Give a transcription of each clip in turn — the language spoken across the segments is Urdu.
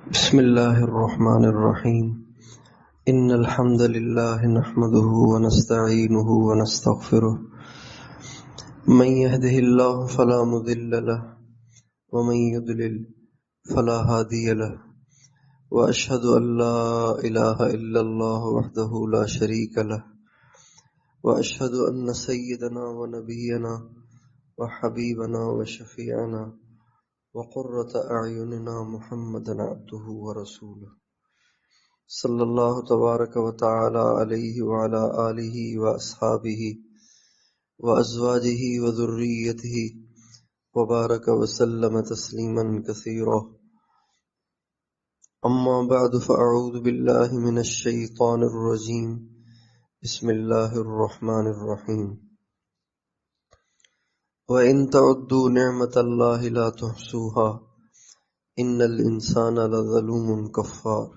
بسم الله الرحمن الرحيم إن الحمد لله نحمده ونستعينه ونستغفره من يهده الله فلا مضل له ومن يضلل فلا هادي له وأشهد أن لا إله إلا الله وحده لا شريك له وأشهد أن سيدنا ونبينا وحبيبنا وشفيعنا وقرة أعيننا محمد عبده ورسوله صلی اللہ تبارک و تعالی علیہ وعلی آلہ واصحابہ وازواجہ وذریتہ وبارک وسلم تسلیما کثیرا اما بعد فاعوذ باللہ من الشیطان الرجیم بسم اللہ الرحمن الرحیم وَإِن تَعُدُّوا نِعْمَةَ اللَّهِ لَا تُحْصُوهَا إِنَّ الْإِنسَانَ لَظَلُومٌ كَفَّارٌ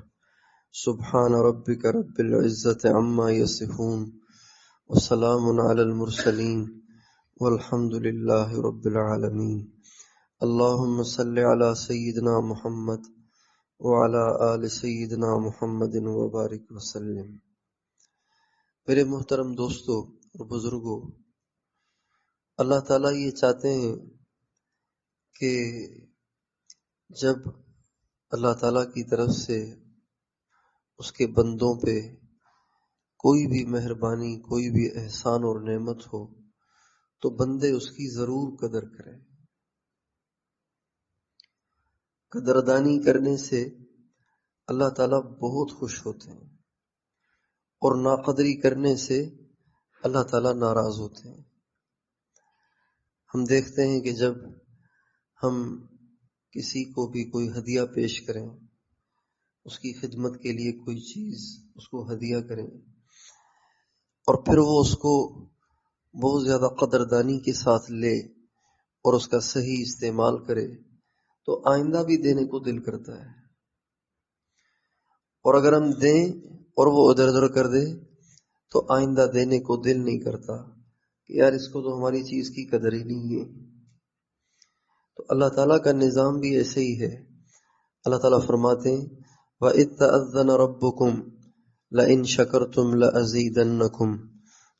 سبحان ربک رب العزت عما یصفون وسلام علی المرسلین والحمد للہ رب العالمین اللہم صل علی سیدنا محمد وعلی آل سیدنا محمد وبارک وسلم۔ میرے محترم دوستو اور بزرگوں، اللہ تعالیٰ یہ چاہتے ہیں کہ جب اللہ تعالیٰ کی طرف سے اس کے بندوں پہ کوئی بھی مہربانی، کوئی بھی احسان اور نعمت ہو تو بندے اس کی ضرور قدر کریں۔ قدردانی کرنے سے اللہ تعالیٰ بہت خوش ہوتے ہیں اور ناقدری کرنے سے اللہ تعالیٰ ناراض ہوتے ہیں۔ ہم دیکھتے ہیں کہ جب ہم کسی کو بھی کوئی ہدیہ پیش کریں، اس کی خدمت کے لیے کوئی چیز اس کو ہدیہ کریں اور پھر وہ اس کو بہت زیادہ قدردانی کے ساتھ لے اور اس کا صحیح استعمال کرے تو آئندہ بھی دینے کو دل کرتا ہے، اور اگر ہم دیں اور وہ ادھر ادھر کر دے تو آئندہ دینے کو دل نہیں کرتا کہ یار اس کو تو ہماری چیز کی قدر ہی نہیں ہے۔ تو اللہ تعالیٰ کا نظام بھی ایسے ہی ہے۔ اللہ تعالیٰ فرماتے ہیں وَإِذْ تَأَذَّنَ رَبُّكُمْ لَئِن شَكَرْتُمْ لَأَزِيدَنَّكُمْ،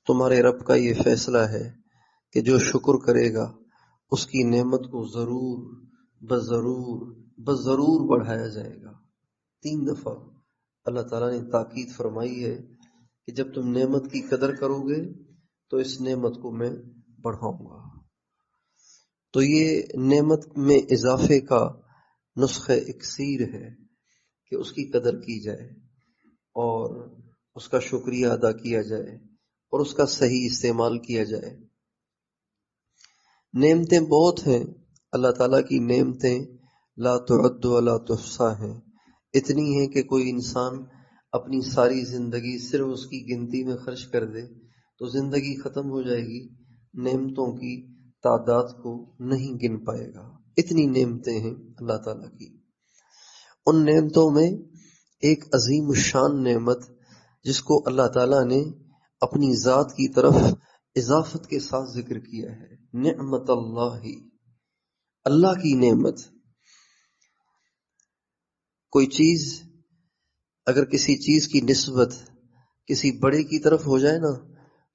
تمہارے رب کا یہ فیصلہ ہے کہ جو شکر کرے گا اس کی نعمت کو بضرور بڑھایا جائے گا۔ 3 دفعہ اللہ تعالیٰ نے تاکید فرمائی ہے کہ جب تم نعمت کی قدر کرو گے تو اس نعمت کو میں بڑھاؤں گا۔ تو یہ نعمت میں اضافے کا نسخہ اکسیر ہے کہ اس کی قدر کی جائے اور اس کا شکریہ ادا کیا جائے اور اس کا صحیح استعمال کیا جائے۔ نعمتیں بہت ہیں، اللہ تعالیٰ کی نعمتیں لا تعد ولا تحصیٰ ہیں، اتنی ہیں کہ کوئی انسان اپنی ساری زندگی صرف اس کی گنتی میں خرچ کر دے تو زندگی ختم ہو جائے گی، نعمتوں کی تعداد کو نہیں گن پائے گا، اتنی نعمتیں ہیں اللہ تعالیٰ کی۔ ان نعمتوں میں ایک عظیم الشان نعمت جس کو اللہ تعالیٰ نے اپنی ذات کی طرف اضافت کے ساتھ ذکر کیا ہے، نعمت اللہ، اللہ کی نعمت۔ کوئی چیز اگر کسی چیز کی نسبت کسی بڑے کی طرف ہو جائے نا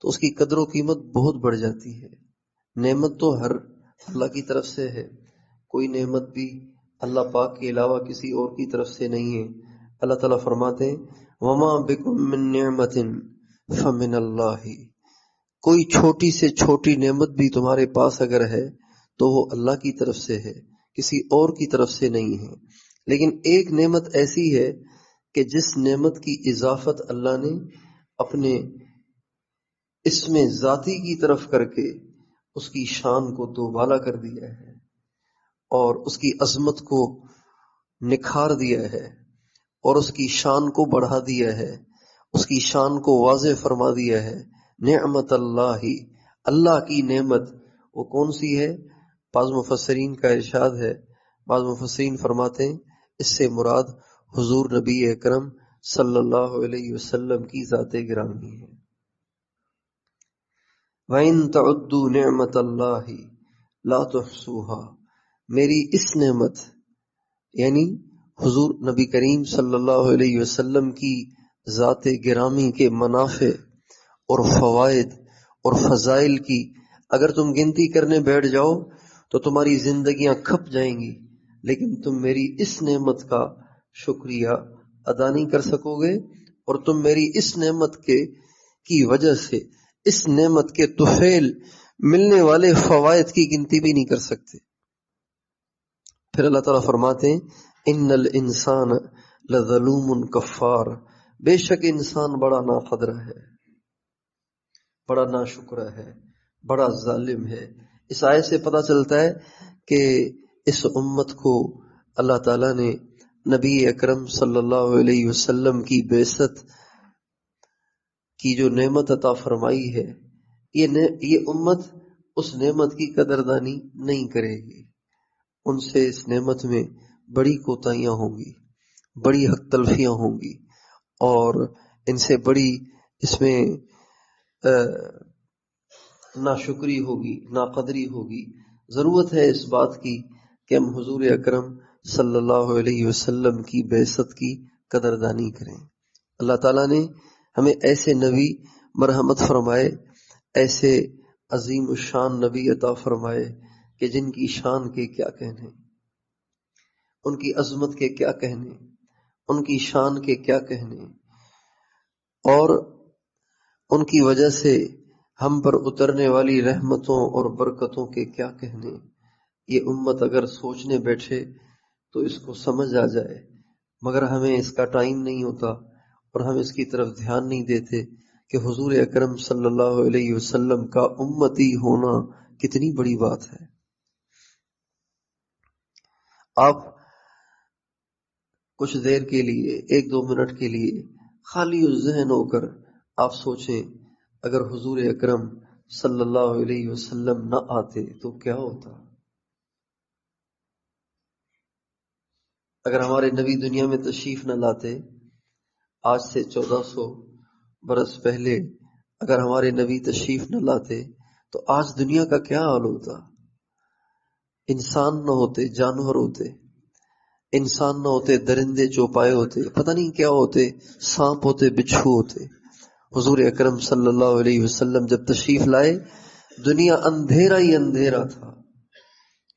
تو اس کی قدر و قیمت بہت بڑھ جاتی ہے۔ نعمت تو ہر اللہ کی طرف سے ہے، کوئی نعمت بھی اللہ پاک کے علاوہ کسی اور کی طرف سے نہیں ہے۔ اللہ تعالیٰ فرماتے ہیں وَمَا بِكُم مِّن نِّعْمَةٍ فَمِنَ اللَّهِ، کوئی چھوٹی سے چھوٹی نعمت بھی تمہارے پاس اگر ہے تو وہ اللہ کی طرف سے ہے، کسی اور کی طرف سے نہیں ہے۔ لیکن ایک نعمت ایسی ہے کہ جس نعمت کی اضافت اللہ نے اپنے اسم ذاتی کی طرف کر کے اس کی شان کو دوبالا کر دیا ہے اور اس کی عظمت کو نکھار دیا ہے اور اس کی شان کو بڑھا دیا ہے، اس کی شان کو واضح فرما دیا ہے۔ نعمت اللہ، اللہ کی نعمت وہ کون سی ہے؟ بعض مفسرین کا ارشاد ہے، بعض مفسرین فرماتے ہیں اس سے مراد حضور نبی اکرم صلی اللہ علیہ وسلم کی ذات گرامی ہے۔ وَإِن تَعُدُّوا نِعْمَةَ اللَّهِ لَا تُحْصُوهَا، میری اس نعمت یعنی حضور نبی کریم صلی اللہ علیہ وسلم کی ذات گرامی کے منافع اور فوائد اور فضائل کی اگر تم گنتی کرنے بیٹھ جاؤ تو تمہاری زندگیاں کھپ جائیں گی، لیکن تم میری اس نعمت کا شکریہ ادا نہیں کر سکو گے، اور تم میری اس نعمت کی وجہ سے اس نعمت کے طفیل ملنے والے فوائد کی گنتی بھی نہیں کر سکتے۔ پھر اللہ تعالیٰ فرماتے ہیں ان الانسان لظلوم کفار، بے شک انسان بڑا ناقدر ہے، بڑا ناشکر ہے، بڑا ظالم ہے۔ اس آیت سے پتہ چلتا ہے کہ اس امت کو اللہ تعالیٰ نے نبی اکرم صلی اللہ علیہ وسلم کی بعثت کی جو نعمت عطا فرمائی ہے، یہ امت اس نعمت کی قدردانی نہیں کرے گی، ان سے اس نعمت میں بڑی کوتاہیاں ہوں گی، بڑی حق تلفیاں ہوں گی، اور ان سے بڑی اس میں ناشکری ہوگی، ناقدری ہوگی۔ ضرورت ہے اس بات کی کہ ہم حضور اکرم صلی اللہ علیہ وسلم کی بعثت کی قدردانی کریں۔ اللہ تعالیٰ نے ہمیں ایسے نبی مرحمت فرمائے، ایسے عظیم الشان نبی عطا فرمائے کہ جن کی شان کے کیا کہنے، ان کی عظمت کے کیا کہنے، ان کی شان کے کیا کہنے، اور ان کی وجہ سے ہم پر اترنے والی رحمتوں اور برکتوں کے کیا کہنے۔ یہ امت اگر سوچنے بیٹھے تو اس کو سمجھ آ جائے، مگر ہمیں اس کا ٹائم نہیں ہوتا اور ہم اس کی طرف دھیان نہیں دیتے کہ حضور اکرم صلی اللہ علیہ وسلم کا امتی ہونا کتنی بڑی بات ہے۔ آپ کچھ دیر کے لیے، 1-2 منٹ کے لیے خالی ذہن ہو کر آپ سوچیں، اگر حضور اکرم صلی اللہ علیہ وسلم نہ آتے تو کیا ہوتا؟ اگر ہمارے نبی دنیا میں تشریف نہ لاتے، آج سے 1400 برس پہلے اگر ہمارے نبی تشریف نہ لاتے تو آج دنیا کا کیا حال ہوتا؟ انسان نہ ہوتے، جانور ہوتے، انسان نہ ہوتے، درندے چوپائے ہوتے، پتہ نہیں کیا ہوتے، سانپ ہوتے، بچھو ہوتے۔ حضور اکرم صلی اللہ علیہ وسلم جب تشریف لائے، دنیا اندھیرا ہی اندھیرا تھا،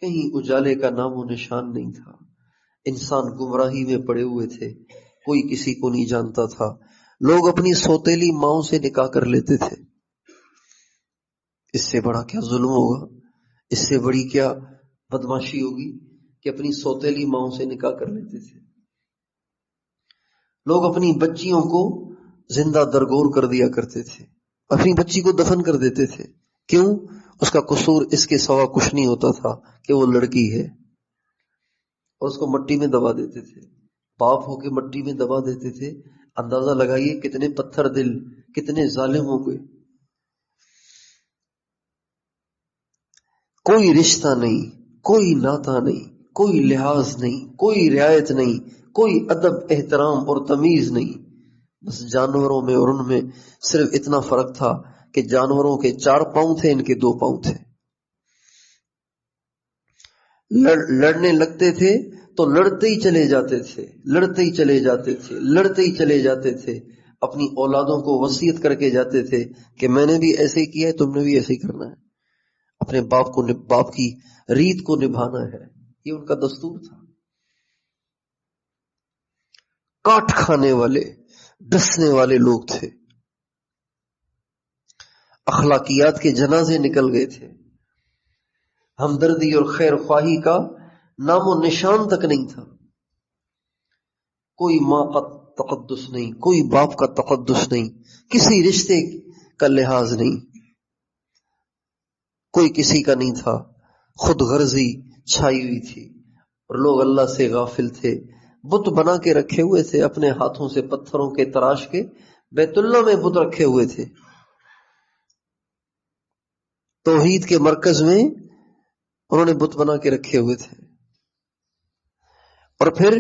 کہیں اجالے کا نام و نشان نہیں تھا، انسان گمراہی میں پڑے ہوئے تھے، کوئی کسی کو نہیں جانتا تھا، لوگ اپنی سوتیلی ماؤں سے نکاح کر لیتے تھے۔ اس سے بڑا کیا ظلم ہوگا، اس سے بڑی کیا بدماشی ہوگی کہ اپنی سوتیلی ماؤں سے نکاح کر لیتے تھے۔ لوگ اپنی بچیوں کو زندہ درگور کر دیا کرتے تھے، اپنی بچی کو دفن کر دیتے تھے۔ کیوں؟ اس کا قصور اس کے سوا کچھ نہیں ہوتا تھا کہ وہ لڑکی ہے، اور اس کو مٹی میں دبا دیتے تھے، باپ ہو کے مٹی میں دبا دیتے تھے۔ اندازہ لگائیے کتنے پتھر دل، کتنے ظالم ہوں گے۔ کوئی رشتہ نہیں، کوئی ناتا نہیں، کوئی لحاظ نہیں، کوئی رعایت نہیں، کوئی ادب احترام اور تمیز نہیں۔ بس جانوروں میں اور ان میں صرف اتنا فرق تھا کہ جانوروں کے 4 پاؤں تھے، ان کے 2 پاؤں تھے۔ لڑنے لگتے تھے تو لڑتے ہی چلے جاتے تھے، لڑتے ہی چلے جاتے تھے، لڑتے ہی چلے جاتے تھے، اپنی اولادوں کو وصیت کر کے جاتے تھے کہ میں نے بھی ایسے ہی کیا ہے، تم نے بھی ایسے ہی کرنا ہے، اپنے باپ کی ریت کو نبھانا ہے۔ یہ ان کا دستور تھا۔ کاٹ کھانے والے، ڈسنے والے لوگ تھے، اخلاقیات کے جنازے نکل گئے تھے، ہمدردی اور خیر خواہی کا نام و نشان تک نہیں تھا۔ کوئی ماں کا تقدس نہیں، کوئی باپ کا تقدس نہیں، کسی رشتے کا لحاظ نہیں، کوئی کسی کا نہیں تھا، خود غرضی چھائی ہوئی تھی، اور لوگ اللہ سے غافل تھے۔ بت بنا کے رکھے ہوئے تھے، اپنے ہاتھوں سے پتھروں کے تراش کے بیت اللہ میں بت رکھے ہوئے تھے، توحید کے مرکز میں انہوں نے بت بنا کے رکھے ہوئے تھے۔ اور پھر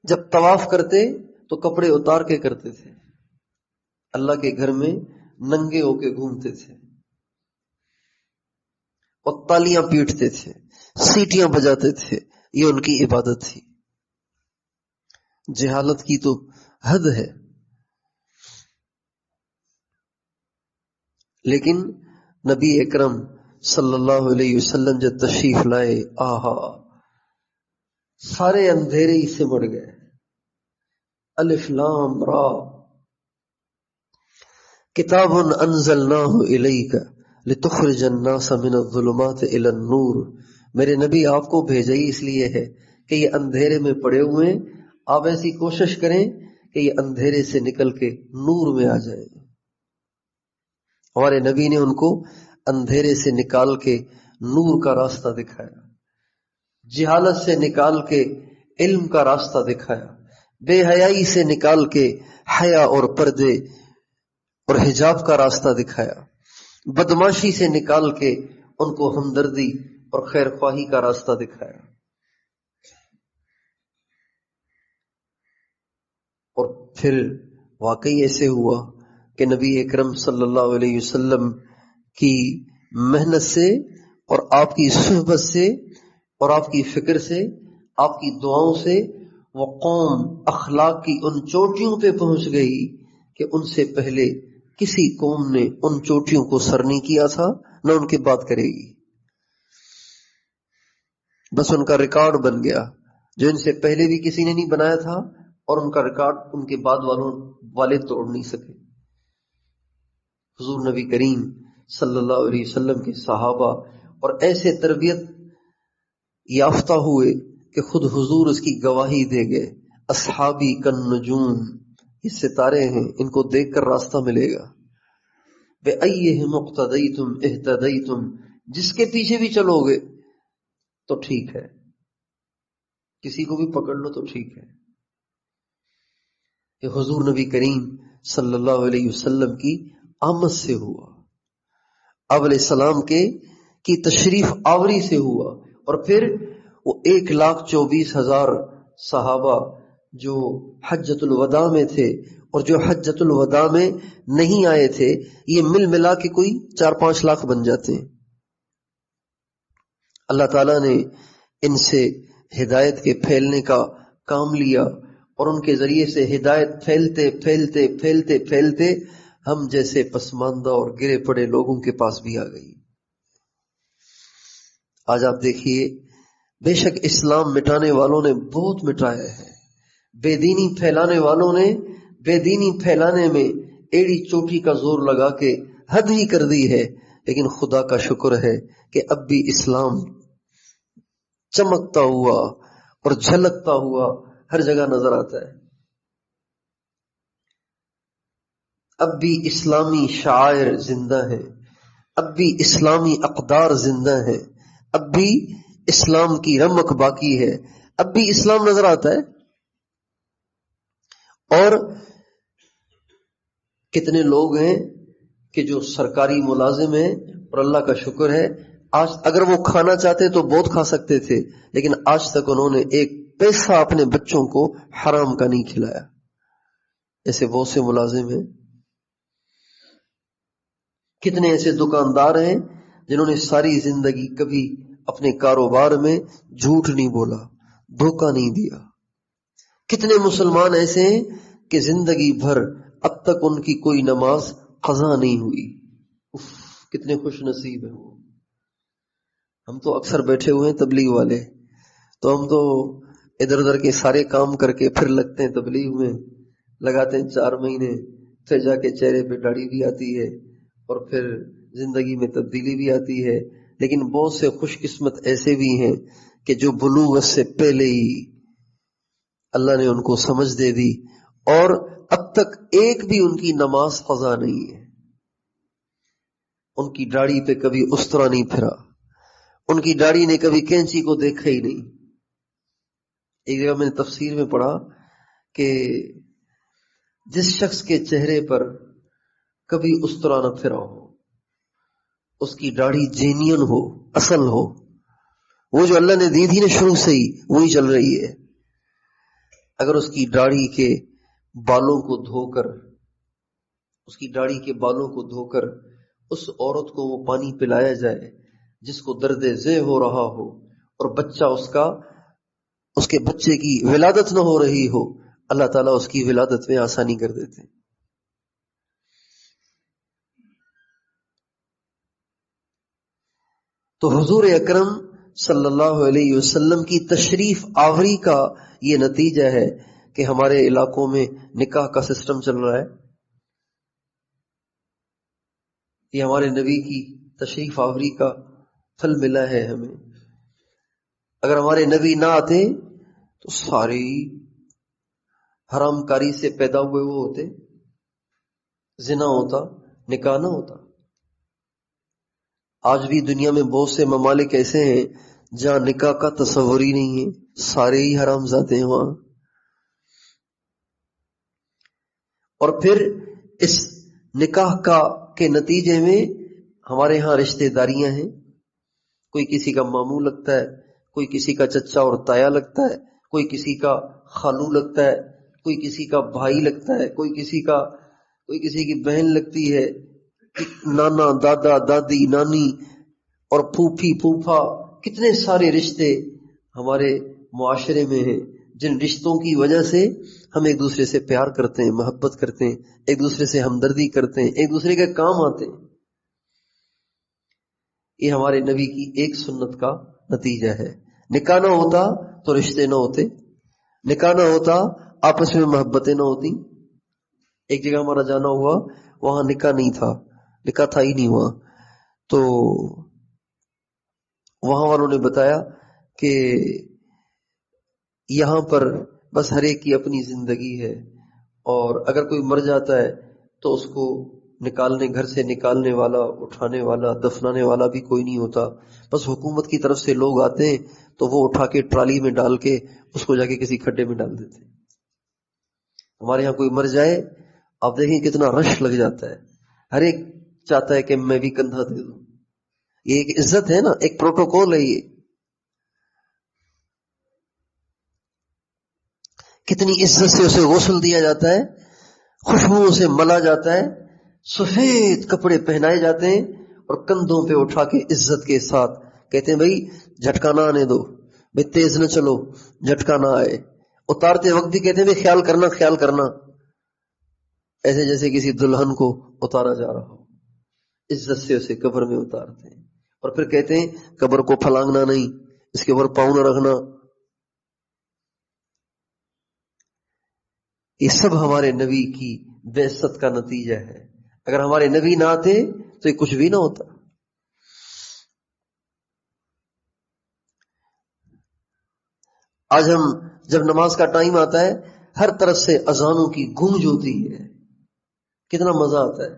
جب طواف کرتے تو کپڑے اتار کے کرتے تھے، اللہ کے گھر میں ننگے ہو کے گھومتے تھے، اور تالیاں پیٹتے تھے، سیٹیاں بجاتے تھے، یہ ان کی عبادت تھی۔ جہالت کی تو حد ہے. لیکن نبی اکرم صلی اللہ علیہ وسلم جب تشریف لائے، آہا، سارے اندھیرے ہی سے مڑ گئے. الف لام را کتاب انزلناہ الیک لتخرج الناس من الظلمات الی النور. میرے نبی آپ کو بھیجا ہی اس لیے ہے کہ یہ اندھیرے میں پڑے ہوئے ہیں، آپ ایسی کوشش کریں کہ یہ اندھیرے سے نکل کے نور میں آ جائیں. ہمارے نبی نے ان کو اندھیرے سے نکال کے نور کا راستہ دکھایا، جہالت سے نکال کے علم کا راستہ دکھایا، بے حیائی سے نکال کے حیا اور پردے اور حجاب کا راستہ دکھایا، بدماشی سے نکال کے ان کو ہمدردی اور خیر خواہی کا راستہ دکھایا. اور پھر واقعی ایسے ہوا کہ نبی اکرم صلی اللہ علیہ وسلم کی محنت سے اور آپ کی صحبت سے اور آپ کی فکر سے، آپ کی دعاؤں سے وہ قوم اخلاق کی ان چوٹیوں پہ پہنچ گئی کہ ان سے پہلے کسی قوم نے ان چوٹیوں کو سر نہیں کیا تھا، نہ ان کے بعد کرے گی. بس ان کا ریکارڈ بن گیا جو ان سے پہلے بھی کسی نے نہیں بنایا تھا، اور ان کا ریکارڈ ان کے بعد والے توڑ نہیں سکے. حضور نبی کریم صلی اللہ علیہ وسلم کے صحابہ اور ایسے تربیت یافتہ ہوئے کہ خود حضور اس کی گواہی دے گئے، اصحابی کن نجوم، یہ ستارے ہیں، ان کو دیکھ کر راستہ ملے گا. بِأَيِّهِمْ اقْتَدَيْتُمْ اهْتَدَيْتُمْ، جس کے پیچھے بھی چلو گے تو ٹھیک ہے، کسی کو بھی پکڑ لو تو ٹھیک ہے. یہ حضور نبی کریم صلی اللہ علیہ وسلم کی آمد سے ہوا، آپ علیہ السلام کی تشریف آوری سے ہوا. اور پھر وہ 1,24,000 صحابہ جو حجۃ الوداع میں تھے اور جو حجۃ الوداع میں نہیں آئے تھے، یہ مل ملا کے کوئی 4-5 لاکھ بن جاتے ہیں. اللہ تعالیٰ نے ان سے ہدایت کے پھیلنے کا کام لیا، اور ان کے ذریعے سے ہدایت پھیلتے پھیلتے پھیلتے پھیلتے ہم جیسے پسماندہ اور گرے پڑے لوگوں کے پاس بھی آ گئی. آج آپ دیکھیے، بے شک اسلام مٹانے والوں نے بہت مٹایا ہے، بے دینی پھیلانے والوں نے بے دینی پھیلانے میں ایڑی چوٹی کا زور لگا کے حد ہی کر دی ہے. لیکن خدا کا شکر ہے کہ اب بھی اسلام چمکتا ہوا اور جھلکتا ہوا ہر جگہ نظر آتا ہے. اب بھی اسلامی شعائر زندہ ہیں، اب بھی اسلامی اقدار زندہ ہیں، اب بھی اسلام کی رمق باقی ہے، اب بھی اسلام نظر آتا ہے. اور کتنے لوگ ہیں کہ جو سرکاری ملازم ہیں اور اللہ کا شکر ہے آج اگر وہ کھانا چاہتے تو بہت کھا سکتے تھے، لیکن آج تک انہوں نے ایک پیسہ اپنے بچوں کو حرام کا نہیں کھلایا. ایسے بہت سے ملازم ہیں. کتنے ایسے دکاندار ہیں جنہوں نے ساری زندگی کبھی اپنے کاروبار میں جھوٹ نہیں بولا، دھوکہ نہیں دیا. کتنے مسلمان ایسے ہیں کہ زندگی بھر اب تک ان کی کوئی نماز قضا نہیں ہوئی. کتنے خوش نصیب ہیں وہ. ہم تو اکثر بیٹھے ہوئے ہیں تبلیغ والے، تو ہم تو ادھر ادھر کے سارے کام کر کے پھر لگتے ہیں تبلیغ میں، لگاتے ہیں 4 مہینے، پھر جا کے چہرے پہ داڑھی بھی آتی ہے اور پھر زندگی میں تبدیلی بھی آتی ہے. لیکن بہت سے خوش قسمت ایسے بھی ہیں کہ جو بلوغت سے پہلے ہی اللہ نے ان کو سمجھ دے دی اور اب تک ایک بھی ان کی نماز قضا نہیں ہے. ان کی داڑھی پہ کبھی استرا نہیں پھرا، ان کی داڑھی نے کبھی کینچی کو دیکھا ہی نہیں. ایک جگہ میں نے تفسیر میں پڑھا کہ جس شخص کے چہرے پر کبھی استرا نہ پھرا ہو، اس کی داڑھی جینین ہو، اصل ہو، وہ جو اللہ نے دی تھی نا شروع سے ہی وہی چل رہی ہے. اگر اس کی داڑھی کے بالوں کو دھو کر اس عورت کو وہ پانی پلایا جائے جس کو درد ذہ ہو رہا ہو اور بچہ اس کے بچے کی ولادت نہ ہو رہی ہو، اللہ تعالیٰ اس کی ولادت میں آسانی کر دیتے ہیں۔ تو حضور اکرم صلی اللہ علیہ وسلم کی تشریف آوری کا یہ نتیجہ ہے کہ ہمارے علاقوں میں نکاح کا سسٹم چل رہا ہے۔ یہ ہمارے نبی کی تشریف آوری کا پھل ملا ہے ہمیں۔ اگر ہمارے نبی نہ آتے تو ساری حرام کاری سے پیدا ہوئے وہ ہوتے، زنا ہوتا، نکاح نہ ہوتا۔ آج بھی دنیا میں بہت سے ممالک ایسے ہیں جہاں نکاح کا تصور ہی نہیں ہے، سارے ہی حرام زادے ہیں وہاں۔ اور پھر اس نکاح کے نتیجے میں ہمارے ہاں رشتہ داریاں ہیں، کوئی کسی کا ماموں لگتا ہے، کوئی کسی کا چچا اور تایا لگتا ہے، کوئی کسی کا خالو لگتا ہے، کوئی کسی کا بھائی لگتا ہے، کوئی کسی کی بہن لگتی ہے، نانا، دادا، دادی، نانی اور پھوپھی، پھوپھا، کتنے سارے رشتے ہمارے معاشرے میں ہیں، جن رشتوں کی وجہ سے ہم ایک دوسرے سے پیار کرتے ہیں، محبت کرتے ہیں، ایک دوسرے سے ہمدردی کرتے ہیں، ایک دوسرے کے کام آتے ہیں۔ یہ ہمارے نبی کی ایک سنت کا نتیجہ ہے۔ نکاح نہ ہوتا تو رشتے نہ ہوتے، نکاح نہ ہوتا آپس میں محبتیں نہ ہوتی۔ ایک جگہ ہمارا جانا ہوا، وہاں نکاح نہیں تھا، نکاح تھا ہی نہیں وہاں، تو وہاں والوں نے بتایا کہ یہاں پر بس ہر ایک کی اپنی زندگی ہے، اور اگر کوئی مر جاتا ہے تو اس کو گھر سے نکالنے والا، اٹھانے والا، دفنانے والا بھی کوئی نہیں ہوتا، بس حکومت کی طرف سے لوگ آتے ہیں تو وہ اٹھا کے ٹرالی میں ڈال کے اس کو جا کے کسی کھڈے میں ڈال دیتے ہیں۔ ہمارے یہاں کوئی مر جائے، آپ دیکھیں کتنا رش لگ جاتا ہے، ہر ایک چاہتا ہے کہ میں بھی کندھا دے دوں۔ یہ ایک عزت ہے نا، ایک پروٹوکول ہے، یہ کتنی عزت سے اسے غسل دیا جاتا ہے، خوشبوؤں سے ملا جاتا ہے، سفید کپڑے پہنائے جاتے ہیں، اور کندھوں پہ اٹھا کے عزت کے ساتھ کہتے ہیں بھائی جھٹکا نہ آنے دو، بھائی تیز نہ چلو، جھٹکا نہ آئے۔ اتارتے وقت بھی کہتے ہیں بھائی خیال کرنا، خیال کرنا، ایسے جیسے کسی دلہن کو اتارا جا رہا ہو۔ عزت سے اسے قبر میں اتارتے ہیں، اور پھر کہتے ہیں قبر کو پھلانگنا نہیں، اس کے اوپر پاؤں نہ رکھنا۔ یہ سب ہمارے نبی کی بعثت کا نتیجہ ہے۔ اگر ہمارے نبی نہ آتے تو یہ کچھ بھی نہ ہوتا۔ آج ہم جب نماز کا ٹائم آتا ہے، ہر طرف سے اذانوں کی گونج ہوتی ہے، کتنا مزہ آتا ہے۔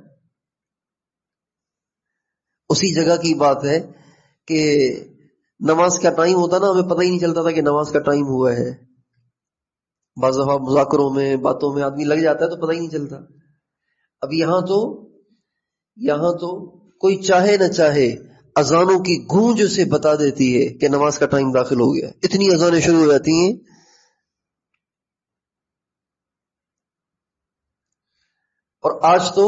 اسی جگہ کی بات ہے کہ نماز کا ٹائم ہوتا نا، ہمیں پتہ ہی نہیں چلتا تھا کہ نماز کا ٹائم ہوا ہے۔ بعض دفعہ مذاکروں میں، باتوں میں آدمی لگ جاتا ہے تو پتہ ہی نہیں چلتا۔ اب یہاں تو کوئی چاہے نہ چاہے اذانوں کی گونج اسے بتا دیتی ہے کہ نماز کا ٹائم داخل ہو گیا، اتنی اذانیں شروع ہو جاتی ہیں۔ اور آج تو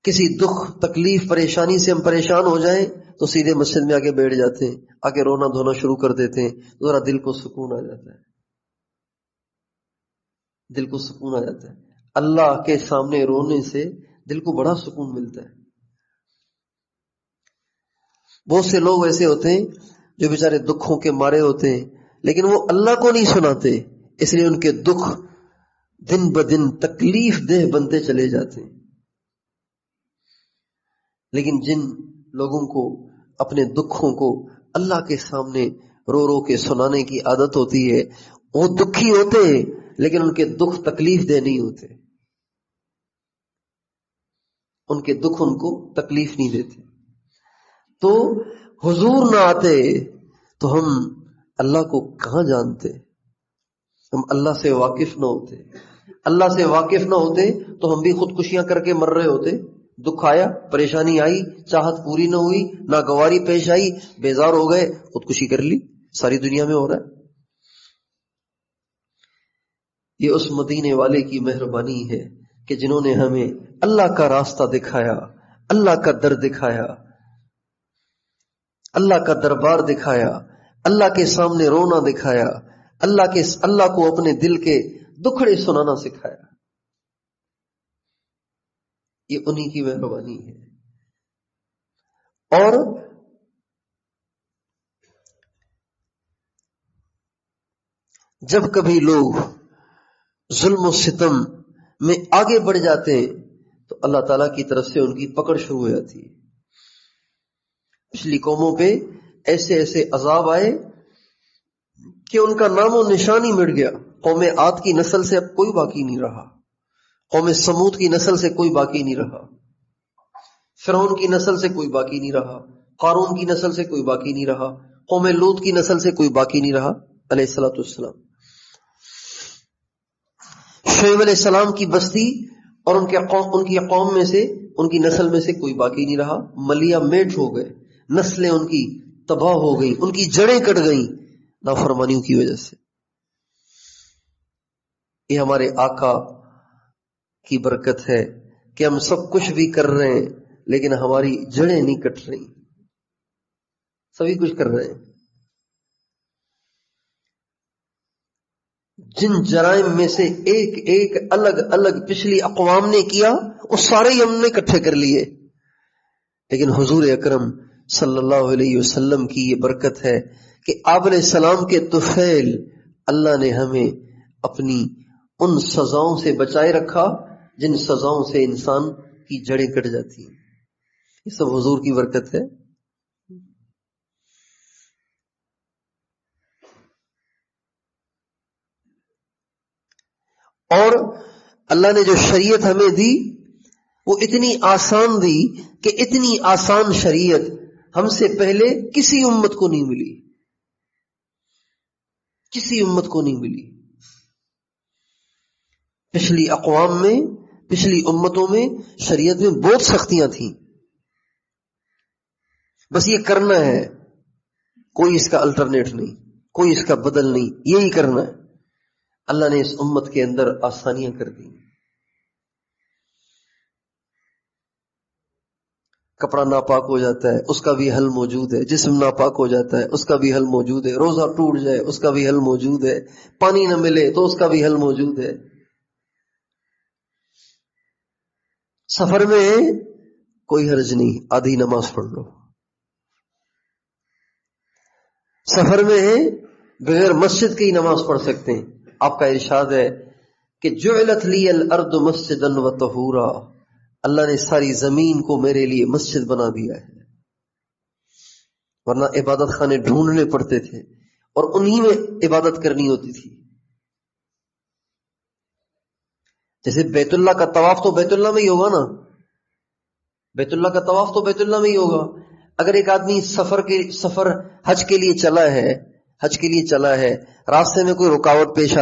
کسی دکھ، تکلیف، پریشانی سے ہم پریشان ہو جائیں تو سیدھے مسجد میں آ کے بیٹھ جاتے ہیں، آ کے رونا دھونا شروع کر دیتے ہیں، ذرا دل کو سکون آ جاتا ہے، دل کو سکون آ جاتا ہے۔ اللہ کے سامنے رونے سے دل کو بڑا سکون ملتا ہے۔ بہت سے لوگ ایسے ہوتے ہیں جو بیچارے دکھوں کے مارے ہوتے ہیں، لیکن وہ اللہ کو نہیں سناتے، اس لیے ان کے دکھ دن بدن تکلیف دہ بنتے چلے جاتے ہیں۔ لیکن جن لوگوں کو اپنے دکھوں کو اللہ کے سامنے رو رو کے سنانے کی عادت ہوتی ہے، وہ دکھی ہوتے ہیں لیکن ان کے دکھ تکلیف دہ نہیں ہوتے، ان کے دکھ ان کو تکلیف نہیں دیتے۔ تو حضور نہ آتے تو ہم اللہ کو کہاں جانتے، ہم اللہ سے واقف نہ ہوتے۔ اللہ سے واقف نہ ہوتے تو ہم بھی خودکشیاں کر کے مر رہے ہوتے۔ دکھ آیا، پریشانی آئی، چاہت پوری نہ ہوئی، ناگواری پیش آئی، بیزار ہو گئے، خودکشی کر لی، ساری دنیا میں ہو رہا ہے۔ یہ اس مدینے والے کی مہربانی ہے کہ جنہوں نے ہمیں اللہ کا راستہ دکھایا، اللہ کا در دکھایا، اللہ کا دربار دکھایا، اللہ کے سامنے رونا دکھایا، اللہ کو اپنے دل کے دکھڑے سنانا سکھایا. یہ انہی کی مہربانی ہے. اور جب کبھی لوگ ظلم و ستم میں آگے بڑھ جاتے ہیں تو اللہ تعالیٰ کی طرف سے ان کی پکڑ شروع ہو جاتی ہے. پچھلی قوموں پہ ایسے ایسے عذاب آئے کہ ان کا نام و نشان ہی مٹ گیا. قوم عاد کی نسل سے اب کوئی باقی نہیں رہا، قوم سمود کی نسل سے کوئی باقی نہیں رہا، فرعون کی نسل سے کوئی باقی نہیں رہا، قارون کی نسل سے کوئی باقی نہیں رہا، قوم لوط کی نسل سے کوئی باقی نہیں رہا علیہ الصلوۃ والسلام. شعیب علیہ السلام کی بستی اور ان کی قوم میں سے، ان کی نسل میں سے کوئی باقی نہیں رہا. ملیا میٹ ہو گئے، نسلیں ان کی تباہ ہو گئی، ان کی جڑیں کٹ گئیں نافرمانیوں کی وجہ سے. یہ ہمارے آقا کی برکت ہے کہ ہم سب کچھ بھی کر رہے ہیں لیکن ہماری جڑیں نہیں کٹ رہی. سبھی کچھ کر رہے ہیں. جن جرائم میں سے ایک ایک الگ الگ پچھلی اقوام نے کیا وہ سارے ہی ہم نے اکٹھے کر لیے، لیکن حضور اکرم صلی اللہ علیہ وسلم کی یہ برکت ہے کہ آپ علیہ السلام کے طفیل اللہ نے ہمیں اپنی ان سزاؤں سے بچائے رکھا جن سزاؤں سے انسان کی جڑیں کٹ جاتی ہیں. یہ سب حضور کی برکت ہے. اور اللہ نے جو شریعت ہمیں دی وہ اتنی آسان دی کہ اتنی آسان شریعت ہم سے پہلے کسی امت کو نہیں ملی، کسی امت کو نہیں ملی. پچھلی اقوام میں، پچھلی امتوں میں شریعت میں بہت سختیاں تھیں، بس یہ کرنا ہے، کوئی اس کا الٹرنیٹ نہیں، کوئی اس کا بدل نہیں، یہی کرنا ہے. اللہ نے اس امت کے اندر آسانیاں کر دی. کپڑا ناپاک ہو جاتا ہے اس کا بھی حل موجود ہے، جسم ناپاک ہو جاتا ہے اس کا بھی حل موجود ہے، روزہ ٹوٹ جائے اس کا بھی حل موجود ہے، پانی نہ ملے تو اس کا بھی حل موجود ہے. سفر میں کوئی حرج نہیں، آدھی نماز پڑھ لو. سفر میں بغیر مسجد کی نماز پڑھ سکتے ہیں. آپ کا ارشاد ہے کہ جعلت لی الارض مسجدا وطہورا، اللہ نے ساری زمین کو میرے لیے مسجد بنا دیا ہے. ورنہ عبادت خانے ڈھونڈنے پڑتے تھے اور انہی میں عبادت کرنی ہوتی تھی. جیسے بیت اللہ کا طواف تو بیت اللہ میں ہی ہوگا نا، بیت اللہ کا طواف تو بیت اللہ میں ہی ہوگا. اگر ایک آدمی سفر حج کے لیے چلا ہے، راستے میں کوئی رکاوٹ پیش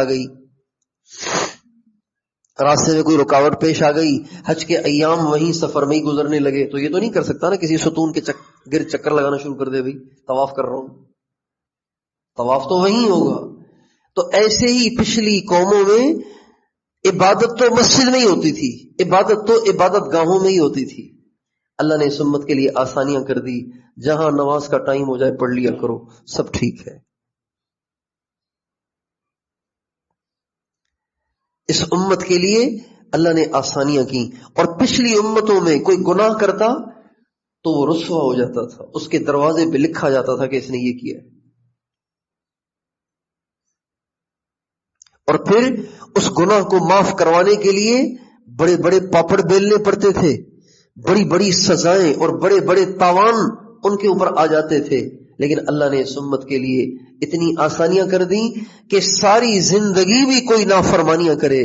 آ گئی، حج کے ایام وہیں سفر میں ہی گزرنے لگے، تو یہ تو نہیں کر سکتا نا کسی ستون کے گر چکر لگانا شروع کر دے، بھائی طواف کر رہا ہوں. طواف تو وہیں ہوگا. تو ایسے ہی پچھلی قوموں میں عبادت تو مسجد میں ہی ہوتی تھی، عبادت تو عبادت گاہوں میں ہی ہوتی تھی. اللہ نے اس امت کے لیے آسانیاں کر دی. جہاں نماز کا ٹائم ہو جائے پڑھ لیا کرو، سب ٹھیک ہے. اس امت کے لیے اللہ نے آسانیاں کی. اور پچھلی امتوں میں کوئی گناہ کرتا تو وہ رسوا ہو جاتا تھا، اس کے دروازے پہ لکھا جاتا تھا کہ اس نے یہ کیا. اور پھر اس گناہ کو معاف کروانے کے لیے بڑے بڑے پاپڑ بیلنے پڑتے تھے، بڑی بڑی سزائیں اور بڑے بڑے تاوان ان کے اوپر آ جاتے تھے. لیکن اللہ نے اس امت کے لیے اتنی آسانیاں کر دی کہ ساری زندگی بھی کوئی نافرمانیاں کرے،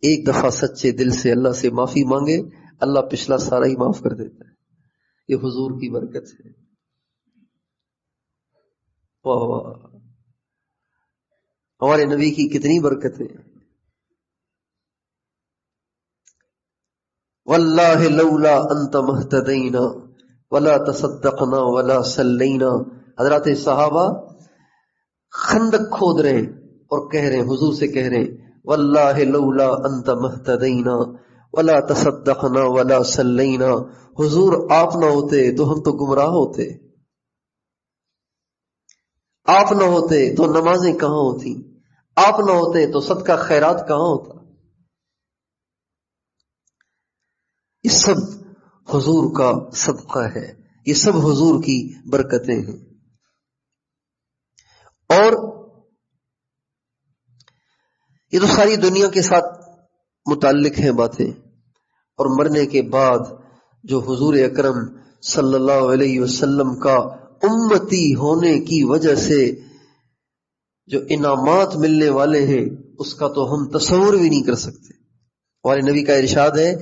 ایک دفعہ سچے دل سے اللہ سے معافی مانگے، اللہ پچھلا سارا ہی معاف کر دیتا ہے. یہ حضور کی برکت ہے. واہ واہ، ہمارے نبی کی کتنی برکت ہے. واللہ لولا انت مہتدینا ولا تصدقنا ولا صلینا. حضرات صحابہ خندق کھود رہے ہیں اور کہہ رہے ہیں، حضور سے کہہ رہے ہیں، واللہ لولا انت مہتدینا ولا تصدقنا ولا صلینا. حضور آپ نہ ہوتے تو ہم تو گمراہ ہوتے، آپ نہ ہوتے تو نمازیں کہاں ہوتی، آپ نہ ہوتے تو صدقہ خیرات کہاں ہوتا؟ یہ سب حضور کا صدقہ ہے، یہ سب حضور کی برکتیں ہیں۔ اور یہ تو ساری دنیا کے ساتھ متعلق ہیں باتیں، اور مرنے کے بعد جو حضور اکرم صلی اللہ علیہ وسلم کا امتی ہونے کی وجہ سے جو انعامات ملنے والے ہیں اس کا تو ہم تصور بھی نہیں کر سکتے۔ ہمارے نبی کا ارشاد ہے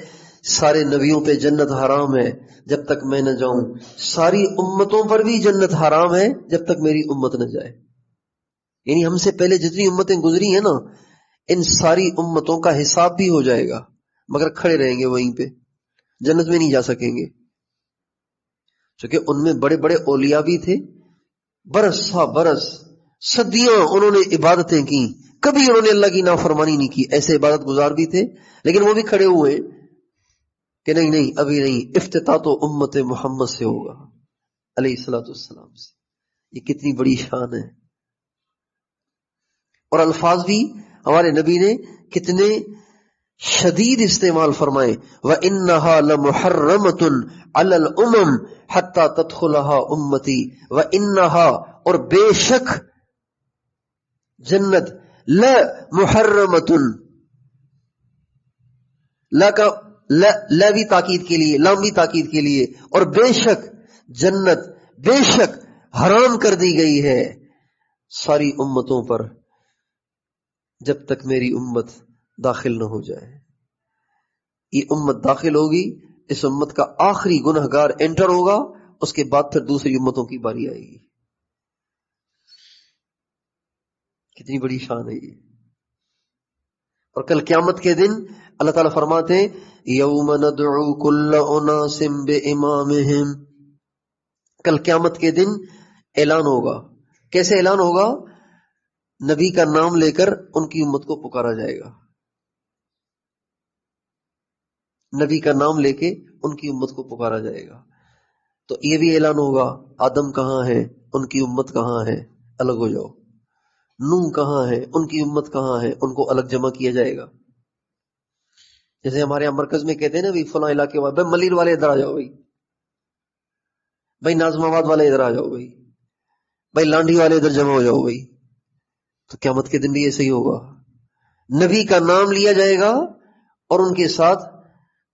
سارے نبیوں پہ جنت حرام ہے جب تک میں نہ جاؤں، ساری امتوں پر بھی جنت حرام ہے جب تک میری امت نہ جائے۔ یعنی ہم سے پہلے جتنی امتیں گزری ہیں نا، ان ساری امتوں کا حساب بھی ہو جائے گا، مگر کھڑے رہیں گے وہیں پہ، جنت میں نہیں جا سکیں گے، کیونکہ ان میں بڑے بڑے اولیاء بھی تھے، برس سا برس صدیاں انہوں نے عبادتیں کی، کبھی انہوں نے اللہ کی نافرمانی نہیں کی، ایسے عبادت گزار بھی تھے، لیکن وہ بھی کھڑے ہوئے کہ نہیں نہیں ابھی نہیں، افتتاح تو امت محمد سے ہوگا علیہ الصلوۃ والسلام سے۔ یہ کتنی بڑی شان ہے۔ اور الفاظ بھی ہمارے نبی نے کتنے شدید استعمال فرمائے، وَإِنَّهَا لَمُحَرَّمَةٌ عَلَى الْأُمَمِ حَتَّى تَدْخُلَهَا أُمَّتِي، وَإِنَّهَا اور بے شک جنت، لَمُحَرَّمَةٌ، لا کا لا بھی تاکید کے لیے، لام بھی تاکید کے لیے، اور بے شک جنت بے شک حرام کر دی گئی ہے ساری امتوں پر جب تک میری امت داخل نہ ہو جائے۔ یہ امت داخل ہوگی، اس امت کا آخری گنہگار انٹر ہوگا، اس کے بعد پھر دوسری امتوں کی باری آئے گی۔ کتنی بڑی شان ہے یہ۔ اور کل قیامت کے دن اللہ تعالیٰ فرماتے ہیں یوم ندعو کل اناس بامامہم، کل قیامت کے دن اعلان ہوگا۔ کیسے اعلان ہوگا؟ نبی کا نام لے کر ان کی امت کو پکارا جائے گا، نبی کا نام لے کے ان کی امت کو پکارا جائے گا۔ تو یہ بھی اعلان ہوگا آدم کہاں ہے، ان کی امت کہاں ہے، الگ ہو جاؤ۔ نوح کہاں ہے، ان کی امت کہاں ہے، ان کو الگ جمع کیا جائے گا۔ جیسے ہمارے یہاں مرکز میں کہتے ہیں نا فلاں علاقے والے، بھائی ملیر والے ادھر آ جاؤ، بھائی نازم آباد والے ادھر آ جاؤ، بھائی لانڈھی والے ادھر جمع ہو جاؤ۔ تو قیامت کے دن بھی ایسے ہی ہوگا، نبی کا نام لیا جائے گا اور ان کے ساتھ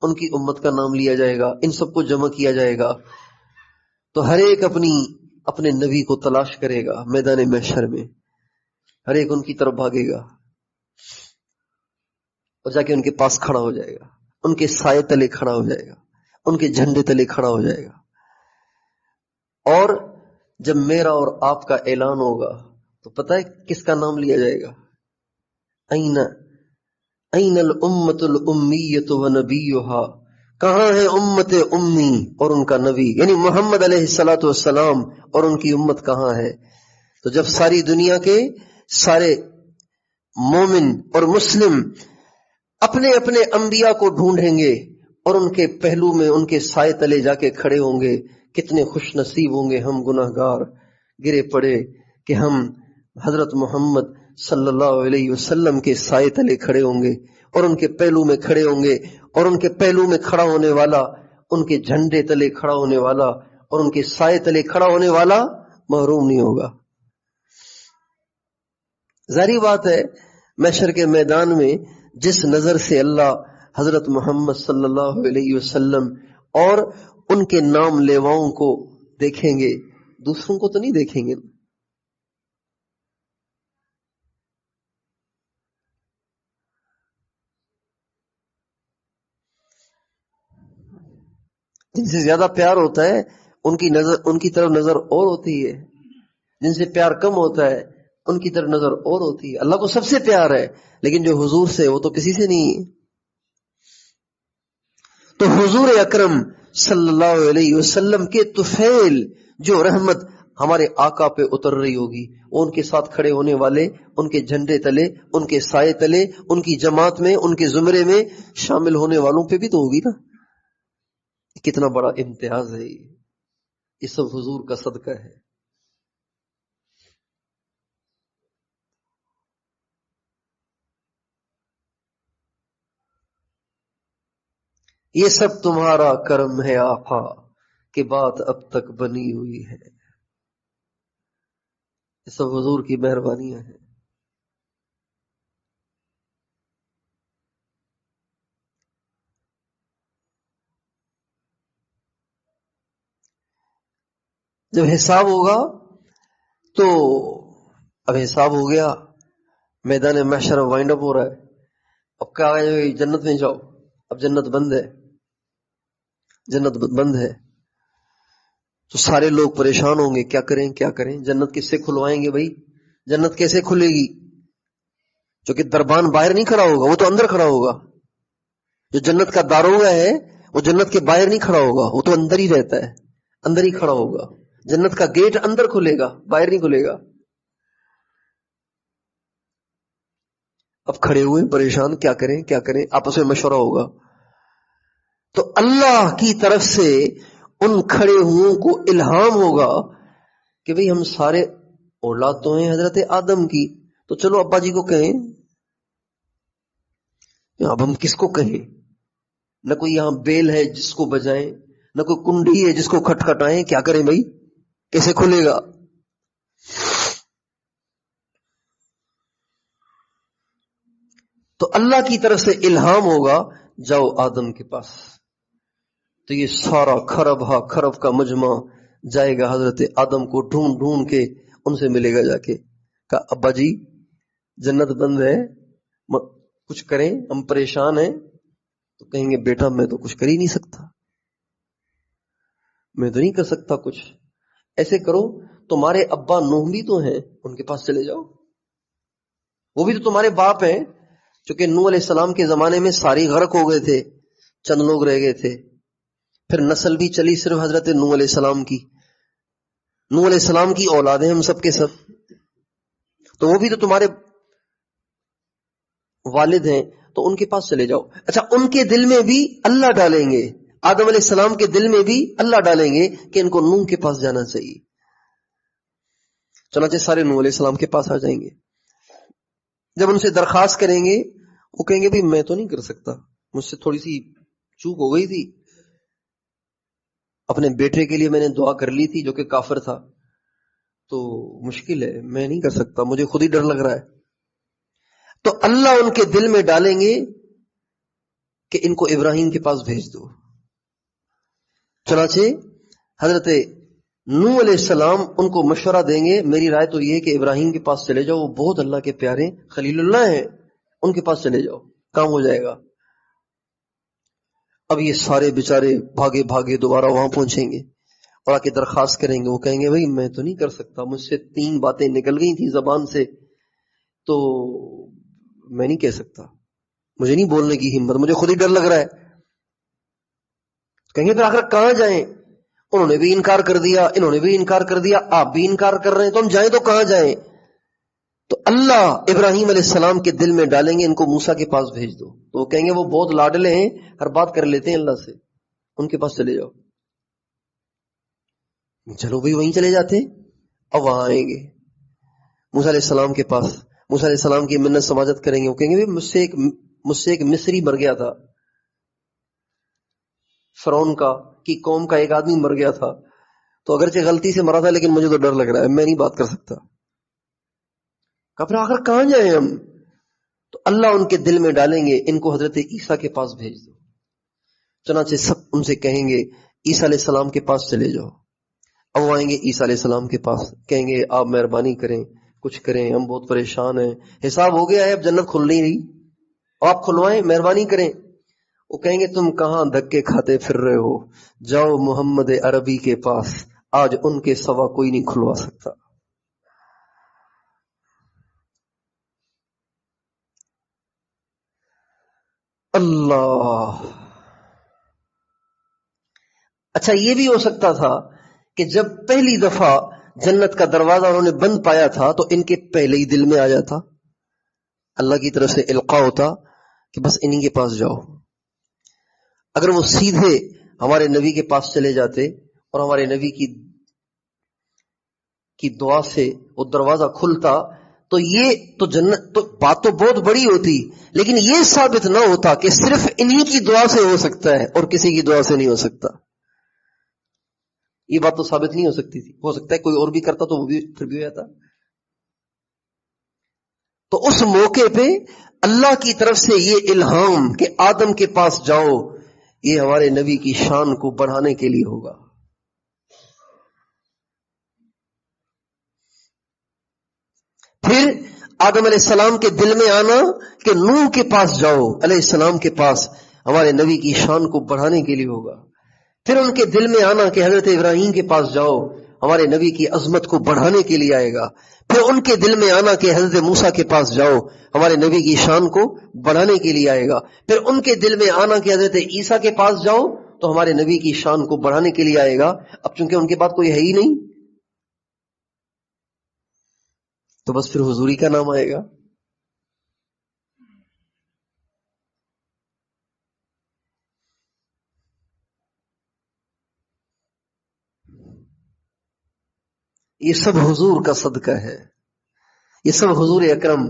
ان کی امت کا نام لیا جائے گا، ان سب کو جمع کیا جائے گا۔ تو ہر ایک اپنے نبی کو تلاش کرے گا میدان محشر میں، ہر ایک ان کی طرف بھاگے گا اور جا کے ان کے پاس کھڑا ہو جائے گا، ان کے سائے تلے کھڑا ہو جائے گا، ان کے جھنڈے تلے کھڑا ہو جائے گا۔ اور جب میرا اور آپ کا اعلان ہوگا تو پتہ ہے کس کا نام لیا جائے گا؟ این الامت الامیت ونبیھا، کہاں ہے امت امی اور ان کا نبی، یعنی محمد علیہ الصلوۃ والسلام اور ان کی امت کہاں ہے؟ تو جب ساری دنیا کے سارے مومن اور مسلم اپنے اپنے انبیاء کو ڈھونڈیں گے اور ان کے پہلو میں ان کے سائے تلے جا کے کھڑے ہوں گے، کتنے خوش نصیب ہوں گے ہم گناہگار گرے پڑے کہ ہم حضرت محمد صلی اللہ علیہ وسلم کے سائے تلے کھڑے ہوں گے اور ان کے پہلو میں کھڑے ہوں گے، اور ان کے پہلو میں کھڑا ہونے والا، ان کے جھنڈے تلے کھڑا ہونے والا اور ان کے سائے تلے کھڑا ہونے والا محروم نہیں ہوگا۔ ظاہری بات ہے محشر کے میدان میں جس نظر سے اللہ حضرت محمد صلی اللہ علیہ وسلم اور ان کے نام لیواؤں کو دیکھیں گے، دوسروں کو تو نہیں دیکھیں گے۔ جن سے زیادہ پیار ہوتا ہے ان کی طرف نظر اور ہوتی ہے، جن سے پیار کم ہوتا ہے ان کی طرف نظر اور ہوتی ہے۔ اللہ کو سب سے پیار ہے، لیکن جو حضور سے وہ تو کسی سے نہیں ہے۔ تو حضور اکرم صلی اللہ علیہ وسلم کے طفیل جو رحمت ہمارے آقا پہ اتر رہی ہوگی، وہ ان کے ساتھ کھڑے ہونے والے، ان کے جھنڈے تلے، ان کے سائے تلے، ان کی جماعت میں، ان کے زمرے میں شامل ہونے والوں پہ بھی تو ہوگی نا۔ کتنا بڑا امتیاز ہے یہ سب حضور کا صدقہ ہے۔ یہ سب تمہارا کرم ہے آقا کہ بات اب تک بنی ہوئی ہے. یہ سب حضور کی مہربانیاں ہیں. جب حساب ہوگا تو اب حساب ہو گیا، میدان محشر وائنڈ اپ ہو رہا ہے. اب کیا ہے، جنت میں جاؤ. اب جنت بند ہے، جنت بند ہے. تو سارے لوگ پریشان ہوں گے، کیا کریں کیا کریں. جنت کس سے کھلوائیں گے بھائی؟ جنت کیسے کھلے گی؟ جو کہ دربان باہر نہیں کھڑا ہوگا، وہ تو اندر کھڑا ہوگا. جو جنت کا داروغہ ہے وہ جنت کے باہر نہیں کھڑا ہوگا، وہ تو اندر ہی رہتا ہے، اندر ہی کھڑا ہوگا. جنت کا گیٹ اندر کھلے گا، باہر نہیں کھلے گا. اب کھڑے ہوئے پریشان، کیا کریں کیا کریں، آپس میں مشورہ ہوگا. تو اللہ کی طرف سے ان کھڑے ہوئوں کو الہام ہوگا کہ بھئی ہم سارے اولاد تو ہیں حضرت آدم کی، تو چلو ابا جی کو کہیں. اب ہم کس کو کہیں؟ نہ کوئی یہاں بیل ہے جس کو بجائیں، نہ کوئی کنڈی ہے جس کو کھٹکھٹائیں. کیا کریں بھائی، کیسے کھلے گا؟ تو اللہ کی طرف سے الہام ہوگا، جاؤ آدم کے پاس. تو یہ سارا خرب کا مجمع جائے گا حضرت آدم کو ڈھونڈ ڈھونڈ کے ان سے ملے گا. جا کے کہا ابا جی جنت بند ہے، کچھ کریں، ہم پریشان ہیں. تو کہیں گے بیٹا میں تو کچھ کر ہی نہیں سکتا، میں تو نہیں کر سکتا کچھ. ایسے کرو، تمہارے ابا نوح بھی تو ہیں، ان کے پاس چلے جاؤ، وہ بھی تو تمہارے باپ ہیں. چونکہ نوح علیہ السلام کے زمانے میں ساری غرق ہو گئے تھے، چند لوگ رہ گئے تھے. پھر نسل بھی چلی صرف حضرت نوح علیہ السلام کی. نوح علیہ السلام کی اولاد ہیں ہم سب کے سب، تو وہ بھی تو تمہارے والد ہیں، تو ان کے پاس چلے جاؤ. اچھا، ان کے دل میں بھی اللہ ڈالیں گے، آدم علیہ السلام کے دل میں بھی اللہ ڈالیں گے کہ ان کو نوح کے پاس جانا چاہیے. چنانچہ سارے نوح علیہ السلام کے پاس آ جائیں گے. جب ان سے درخواست کریں گے، وہ کہیں گے بھی میں تو نہیں کر سکتا، مجھ سے تھوڑی سی چوک ہو گئی تھی، اپنے بیٹے کے لیے میں نے دعا کر لی تھی جو کہ کافر تھا، تو مشکل ہے، میں نہیں کر سکتا، مجھے خود ہی ڈر لگ رہا ہے. تو اللہ ان کے دل میں ڈالیں گے کہ ان کو ابراہیم کے پاس بھیج دو. چنانچہ حضرت نوح علیہ السلام ان کو مشورہ دیں گے، میری رائے تو یہ کہ ابراہیم کے پاس چلے جاؤ، وہ بہت اللہ کے پیارے خلیل اللہ ہیں، ان کے پاس چلے جاؤ، کام ہو جائے گا. اب یہ سارے بیچارے بھاگے بھاگے دوبارہ وہاں پہنچیں گے اور آ کے درخواست کریں گے. وہ کہیں گے بھائی میں تو نہیں کر سکتا، مجھ سے 3 باتیں نکل گئی تھی زبان سے، تو میں نہیں کہہ سکتا، مجھے نہیں بولنے کی ہمت، مجھے خود ہی ڈر لگ رہا ہے. کہیں گے پھر آخر کہاں جائیں؟ انہوں نے بھی انکار کر دیا، انہوں نے بھی انکار کر دیا، آپ بھی انکار کر رہے ہیں، تو ہم جائیں تو کہاں جائیں؟ تو اللہ ابراہیم علیہ السلام کے دل میں ڈالیں گے ان کو موسیٰ کے پاس بھیج دو. تو وہ کہیں گے وہ بہت لاڈلے ہیں، ہر بات کر لیتے ہیں اللہ سے، ان کے پاس چلے جاؤ. چلو بھائی وہیں چلے جاتے. اب وہاں آئیں گے موسیٰ علیہ السلام کے پاس، موسیٰ علیہ السلام کی منت سماجت کریں گے. وہ کہیں گے مجھ سے ایک مصری مر گیا تھا، فرعون کی قوم کا ایک آدمی مر گیا تھا، تو اگرچہ غلطی سے مرا تھا لیکن مجھے تو ڈر لگ رہا ہے، میں نہیں بات کر سکتا. کہا پھر آخر کہاں جائیں ہم؟ تو اللہ ان کے دل میں ڈالیں گے ان کو حضرت عیسیٰ کے پاس بھیج دو. چنانچہ سب ان سے کہیں گے عیسیٰ علیہ السلام کے پاس چلے جاؤ. اب وہ آئیں گے عیسیٰ علیہ السلام کے پاس، کہیں گے آپ مہربانی کریں، کچھ کریں، ہم بہت پریشان ہیں، حساب ہو گیا ہے، اب جنت کھل نہیں رہی، آپ کھلوائیں، مہربانی کریں. وہ کہیں گے تم کہاں دھکے کھاتے پھر رہے ہو، جاؤ محمد عربی کے پاس، آج ان کے سوا کوئی نہیں کھلوا سکتا. اللہ. اچھا یہ بھی ہو سکتا تھا کہ جب پہلی دفعہ جنت کا دروازہ انہوں نے بند پایا تھا تو ان کے پہلے ہی دل میں آ جاتا، اللہ کی طرف سے القاء ہوتا کہ بس انہی کے پاس جاؤ. اگر وہ سیدھے ہمارے نبی کے پاس چلے جاتے اور ہمارے نبی کی دعا سے وہ دروازہ کھلتا، تو تو یہ تو جنت تو بات تو بہت بڑی ہوتی، لیکن یہ ثابت نہ ہوتا کہ صرف انہی کی دعا سے ہو سکتا ہے اور کسی کی دعا سے نہیں ہو سکتا. یہ بات تو ثابت نہیں ہو سکتی تھی. ہو سکتا ہے کوئی اور بھی کرتا تو وہ بھی پھر بھی ہو جاتا. تو اس موقع پہ اللہ کی طرف سے یہ الہام کہ آدم کے پاس جاؤ، یہ ہمارے نبی کی شان کو بڑھانے کے لیے ہوگا. پھر آدم علیہ السلام کے دل میں آنا کہ نوح کے پاس جاؤ علیہ السلام کے پاس، ہمارے نبی کی شان کو بڑھانے کے لیے ہوگا. پھر ان کے دل میں آنا کہ حضرت ابراہیم کے پاس جاؤ، ہمارے نبی کی عظمت کو بڑھانے کے لیے آئے گا. پھر ان کے دل میں آنا کہ حضرت موسیٰ کے پاس جاؤ، ہمارے نبی کی شان کو بڑھانے کے لیے آئے گا. پھر ان کے دل میں آنا کہ حضرت عیسیٰ کے پاس جاؤ تو ہمارے نبی کی شان کو بڑھانے کے لیے آئے گا. اب چونکہ ان کے بعد کوئی ہے ہی نہیں تو بس پھر حضوری کا نام آئے گا. یہ سب حضور کا صدقہ ہے، یہ سب حضور اکرم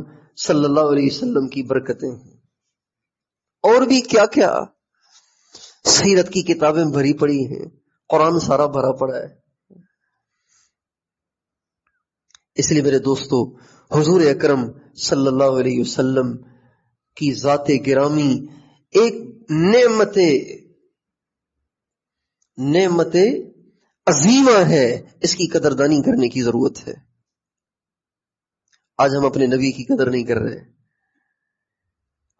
صلی اللہ علیہ وسلم کی برکتیں ہیں. اور بھی کیا کیا سیرت کی کتابیں بھری پڑی ہیں، قرآن سارا بھرا پڑا ہے. اس لیے میرے دوستو، حضور اکرم صلی اللہ علیہ وسلم کی ذات گرامی ایک نعمت عظیمہ ہے، اس کی قدردانی کرنے کی ضرورت ہے. آج ہم اپنے نبی کی قدر نہیں کر رہے،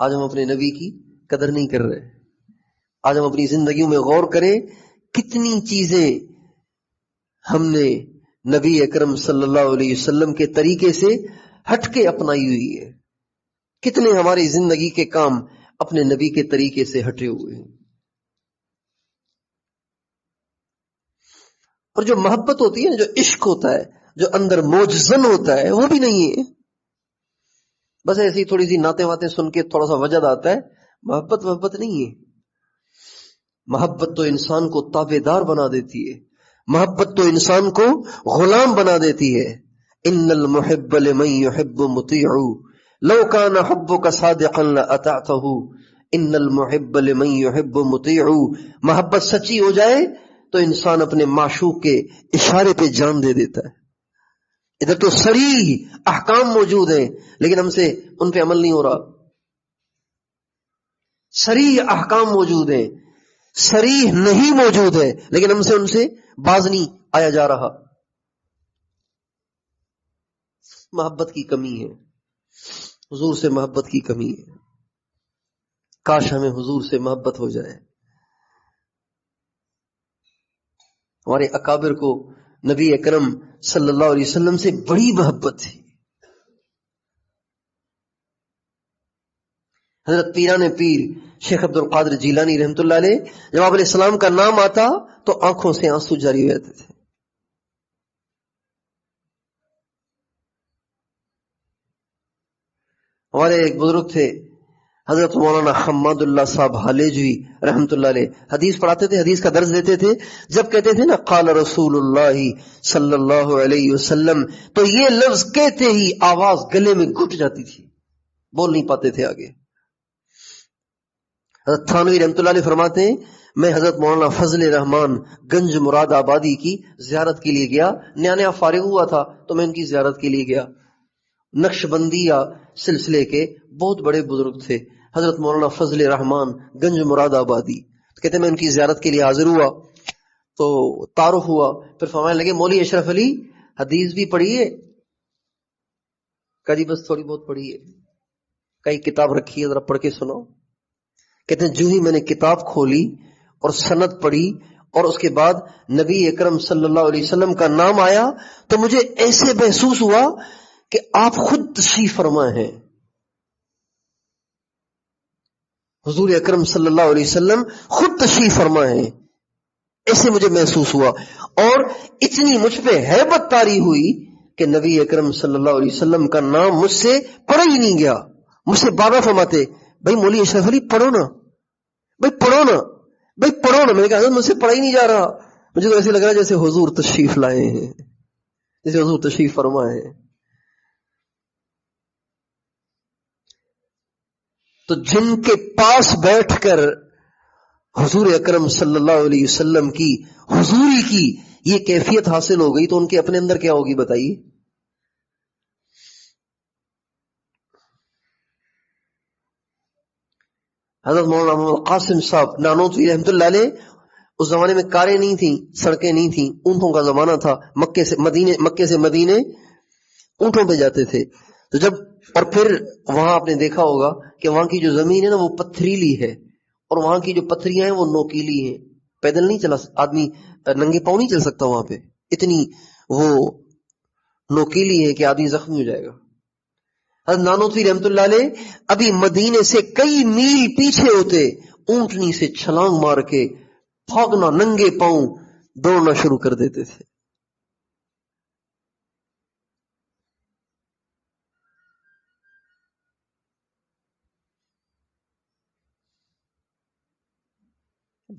آج ہم اپنے نبی کی قدر نہیں کر رہے. آج ہم اپنی زندگیوں میں غور کریں، کتنی چیزیں ہم نے نبی اکرم صلی اللہ علیہ وسلم کے طریقے سے ہٹ کے اپنائی ہوئی ہے. کتنے ہماری زندگی کے کام اپنے نبی کے طریقے سے ہٹے ہوئے ہیں. اور جو محبت ہوتی ہے، جو عشق ہوتا ہے، جو اندر موجزن ہوتا ہے، وہ بھی نہیں ہے. بس ایسی تھوڑی سی نعتیں واتیں سن کے تھوڑا سا وجد آتا ہے. محبت نہیں ہے. محبت تو انسان کو تابع دار بنا دیتی ہے، محبت تو انسان کو غلام بنا دیتی ہے. ان المحب لمن يحب مطیع لو كان حبك صادقا لاطعته. ان المحب لمن يحب مطیع. محبت سچی ہو جائے تو انسان اپنے معشوق کے اشارے پہ جان دے دیتا ہے. ادھر تو صریح احکام موجود ہیں لیکن ہم سے ان پہ عمل نہیں ہو رہا. صریح احکام موجود ہیں، صریح نہیں موجود ہے لیکن ہم سے ان سے باز نہیں آیا جا رہا. محبت کی کمی ہے، حضور سے محبت کی کمی ہے. کاش ہمیں حضور سے محبت ہو جائے. ہمارے اکابر کو نبی اکرم صلی اللہ علیہ وسلم سے بڑی محبت تھی. حضرت پیران پیر شیخ عبد القادر جیلانی رحمۃ اللہ علیہ، جب آپ علیہ السلام کا نام آتا تو آنکھوں سے آنسو جاری ہو جاتے تھے. ہمارے ایک بزرگ تھے حضرت مولانا حماد اللہ صاحب حالیجوی رحمۃ اللہ علیہ، حدیث پڑھاتے تھے، حدیث کا درس دیتے تھے. جب کہتے تھے نا قال رسول اللہ صلی اللہ علیہ وسلم، تو یہ لفظ کہتے ہی آواز گلے میں گھٹ جاتی تھی، بول نہیں پاتے تھے آگے. حضرت تھانوی رحمۃ اللہ علیہ فرماتے ہیں میں حضرت مولانا فضل رحمان گنج مراد آبادی کی زیارت کے لیے گیا. نیا فارغ ہوا تھا تو میں ان کی زیارت کے لیے گیا. نقش بندیہ سلسلے کے بہت بڑے بزرگ تھے حضرت مولانا فضل رحمان گنج مراد آبادی. کہتے میں ان کی زیارت کے لیے حاضر ہوا تو تعارف ہوا. پھر فرمانے لگے مولوی اشرف علی حدیث بھی پڑھیے. کہا جی بس تھوڑی بہت پڑھیے. کئی کتاب رکھی ہے ذرا پڑھ کے سنو. کہتے ہیں جو ہی میں نے کتاب کھولی اور سند پڑھی اور اس کے بعد نبی اکرم صلی اللہ علیہ وسلم کا نام آیا تو مجھے ایسے محسوس ہوا کہ آپ خود تشریف فرما ہیں. حضور اکرم صلی اللہ علیہ وسلم خود تشریف فرما ہیں، ایسے مجھے محسوس ہوا. اور اتنی مجھ پہ ہیبت طاری ہوئی کہ نبی اکرم صلی اللہ علیہ وسلم کا نام مجھ سے پڑھا ہی نہیں گیا. مجھ سے بابا فرماتے بھائی مولوی اشرف علی پڑھو نا، بھائی پڑھو نا، بھائی پڑھو نا. میں نے کہا حضرت مجھ سے پڑھا ہی نہیں جا رہا. مجھے تو ایسے لگ رہا ہے جیسے حضور تشریف لائے ہیں، جیسے حضور تشریف فرمائے ہیں. تو جن کے پاس بیٹھ کر حضور اکرم صلی اللہ علیہ وسلم کی حضوری کی یہ کیفیت حاصل ہو گئی تو ان کے اپنے اندر کیا ہوگی بتائیے؟ حضرت مولانا محمد قاسم صاحب نانوتوی رحمۃ اللہ علیہ، اس زمانے میں کاریں نہیں تھیں، سڑکیں نہیں تھیں، اونٹوں کا زمانہ تھا، مکے سے مدینے اونٹوں پہ جاتے تھے. تو جب اور پھر وہاں آپ نے دیکھا ہوگا کہ وہاں کی جو زمین ہے نا وہ پتھریلی ہے، اور وہاں کی جو پتھریاں ہیں وہ نوکیلی ہیں. پیدل نہیں چلا آدمی، ننگے پاؤں نہیں چل سکتا وہاں پہ، اتنی وہ نوکیلی ہے کہ آدمی زخمی ہو جائے گا. حضرت نانوتوی رحمت اللہ علیہ ابھی مدینے سے کئی میل پیچھے ہوتے، اونٹنی سے چھلانگ مار کے بھاگنا، ننگے پاؤں دوڑنا شروع کر دیتے تھے.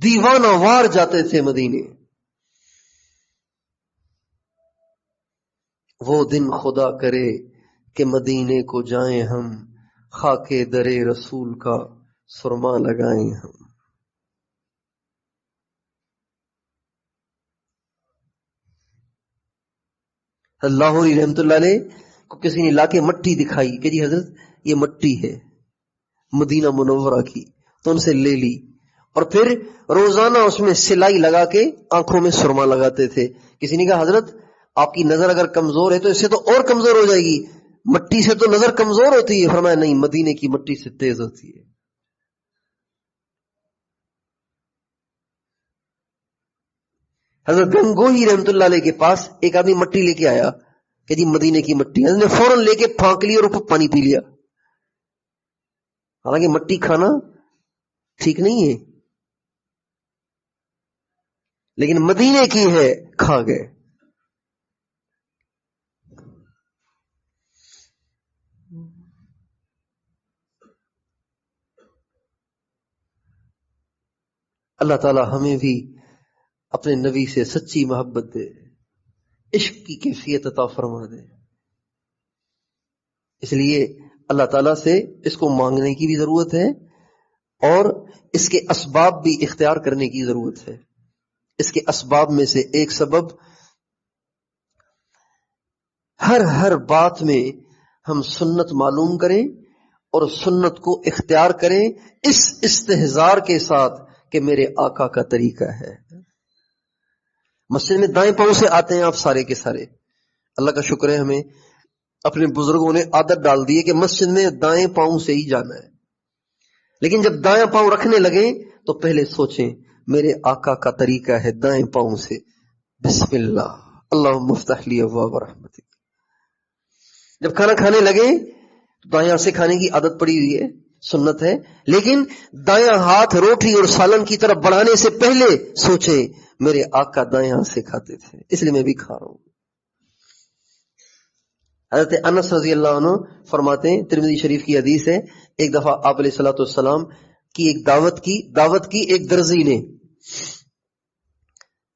دیوانہ وار جاتے تھے مدینے. وہ دن خدا کرے کہ مدینے کو جائیں ہم، خاکے درے رسول کا سرما لگائیں ہم. لاہوری رحمت اللہ علیہ کو کسی نے لا کے مٹی دکھائی کہ جی حضرت یہ مٹی ہے مدینہ منورہ کی، تو ان سے لے لی، اور پھر روزانہ اس میں سلائی لگا کے آنکھوں میں سرما لگاتے تھے. کسی نے کہا حضرت آپ کی نظر اگر کمزور ہے تو اس سے تو اور کمزور ہو جائے گی، مٹی سے تو نظر کمزور ہوتی ہے. فرمایا نہیں، مدینے کی مٹی سے تیز ہوتی ہے. حضرت گنگوہی رحمت اللہ علیہ کے پاس ایک آدمی مٹی لے کے آیا کہ جی مدینے کی مٹی، حضرت نے فوراً لے کے پھانک لی اور اوپر پانی پی لیا. حالانکہ مٹی کھانا ٹھیک نہیں ہے، لیکن مدینے کی ہے، کھا گئے. اللہ تعالی ہمیں بھی اپنے نبی سے سچی محبت دے، عشق کی کیفیت عطا فرما دے. اس لیے اللہ تعالیٰ سے اس کو مانگنے کی بھی ضرورت ہے، اور اس کے اسباب بھی اختیار کرنے کی ضرورت ہے. اس کے اسباب میں سے ایک سبب، ہر بات میں ہم سنت معلوم کریں اور سنت کو اختیار کریں اس استحضار کے ساتھ کہ میرے آقا کا طریقہ ہے. مسجد میں دائیں پاؤں سے آتے ہیں آپ سارے کے سارے، اللہ کا شکر ہے ہمیں اپنے بزرگوں نے عادت ڈال دی ہے کہ مسجد میں دائیں پاؤں سے ہی جانا ہے. لیکن جب دائیں پاؤں رکھنے لگیں تو پہلے سوچیں میرے آقا کا طریقہ ہے دائیں پاؤں سے، بسم اللہ اللہم افتح لی ابواب رحمتک. جب کھانا کھانے لگے تو دائیں ہاتھ سے کھانے کی عادت پڑی ہوئی ہے، سنت ہے، لیکن دائیں ہاتھ روٹی اور سالن کی طرف بڑھانے سے پہلے سوچیں میرے آقا دائیں ہاتھ سے کھاتے تھے، اس لیے میں بھی کھا رہا ہوں. حضرت انس رضی اللہ عنہ فرماتے ہیں، ترمذی شریف کی حدیث ہے، ایک دفعہ آپ علیہ الصلوۃ والسلام کی ایک دعوت کی ایک درزی نے،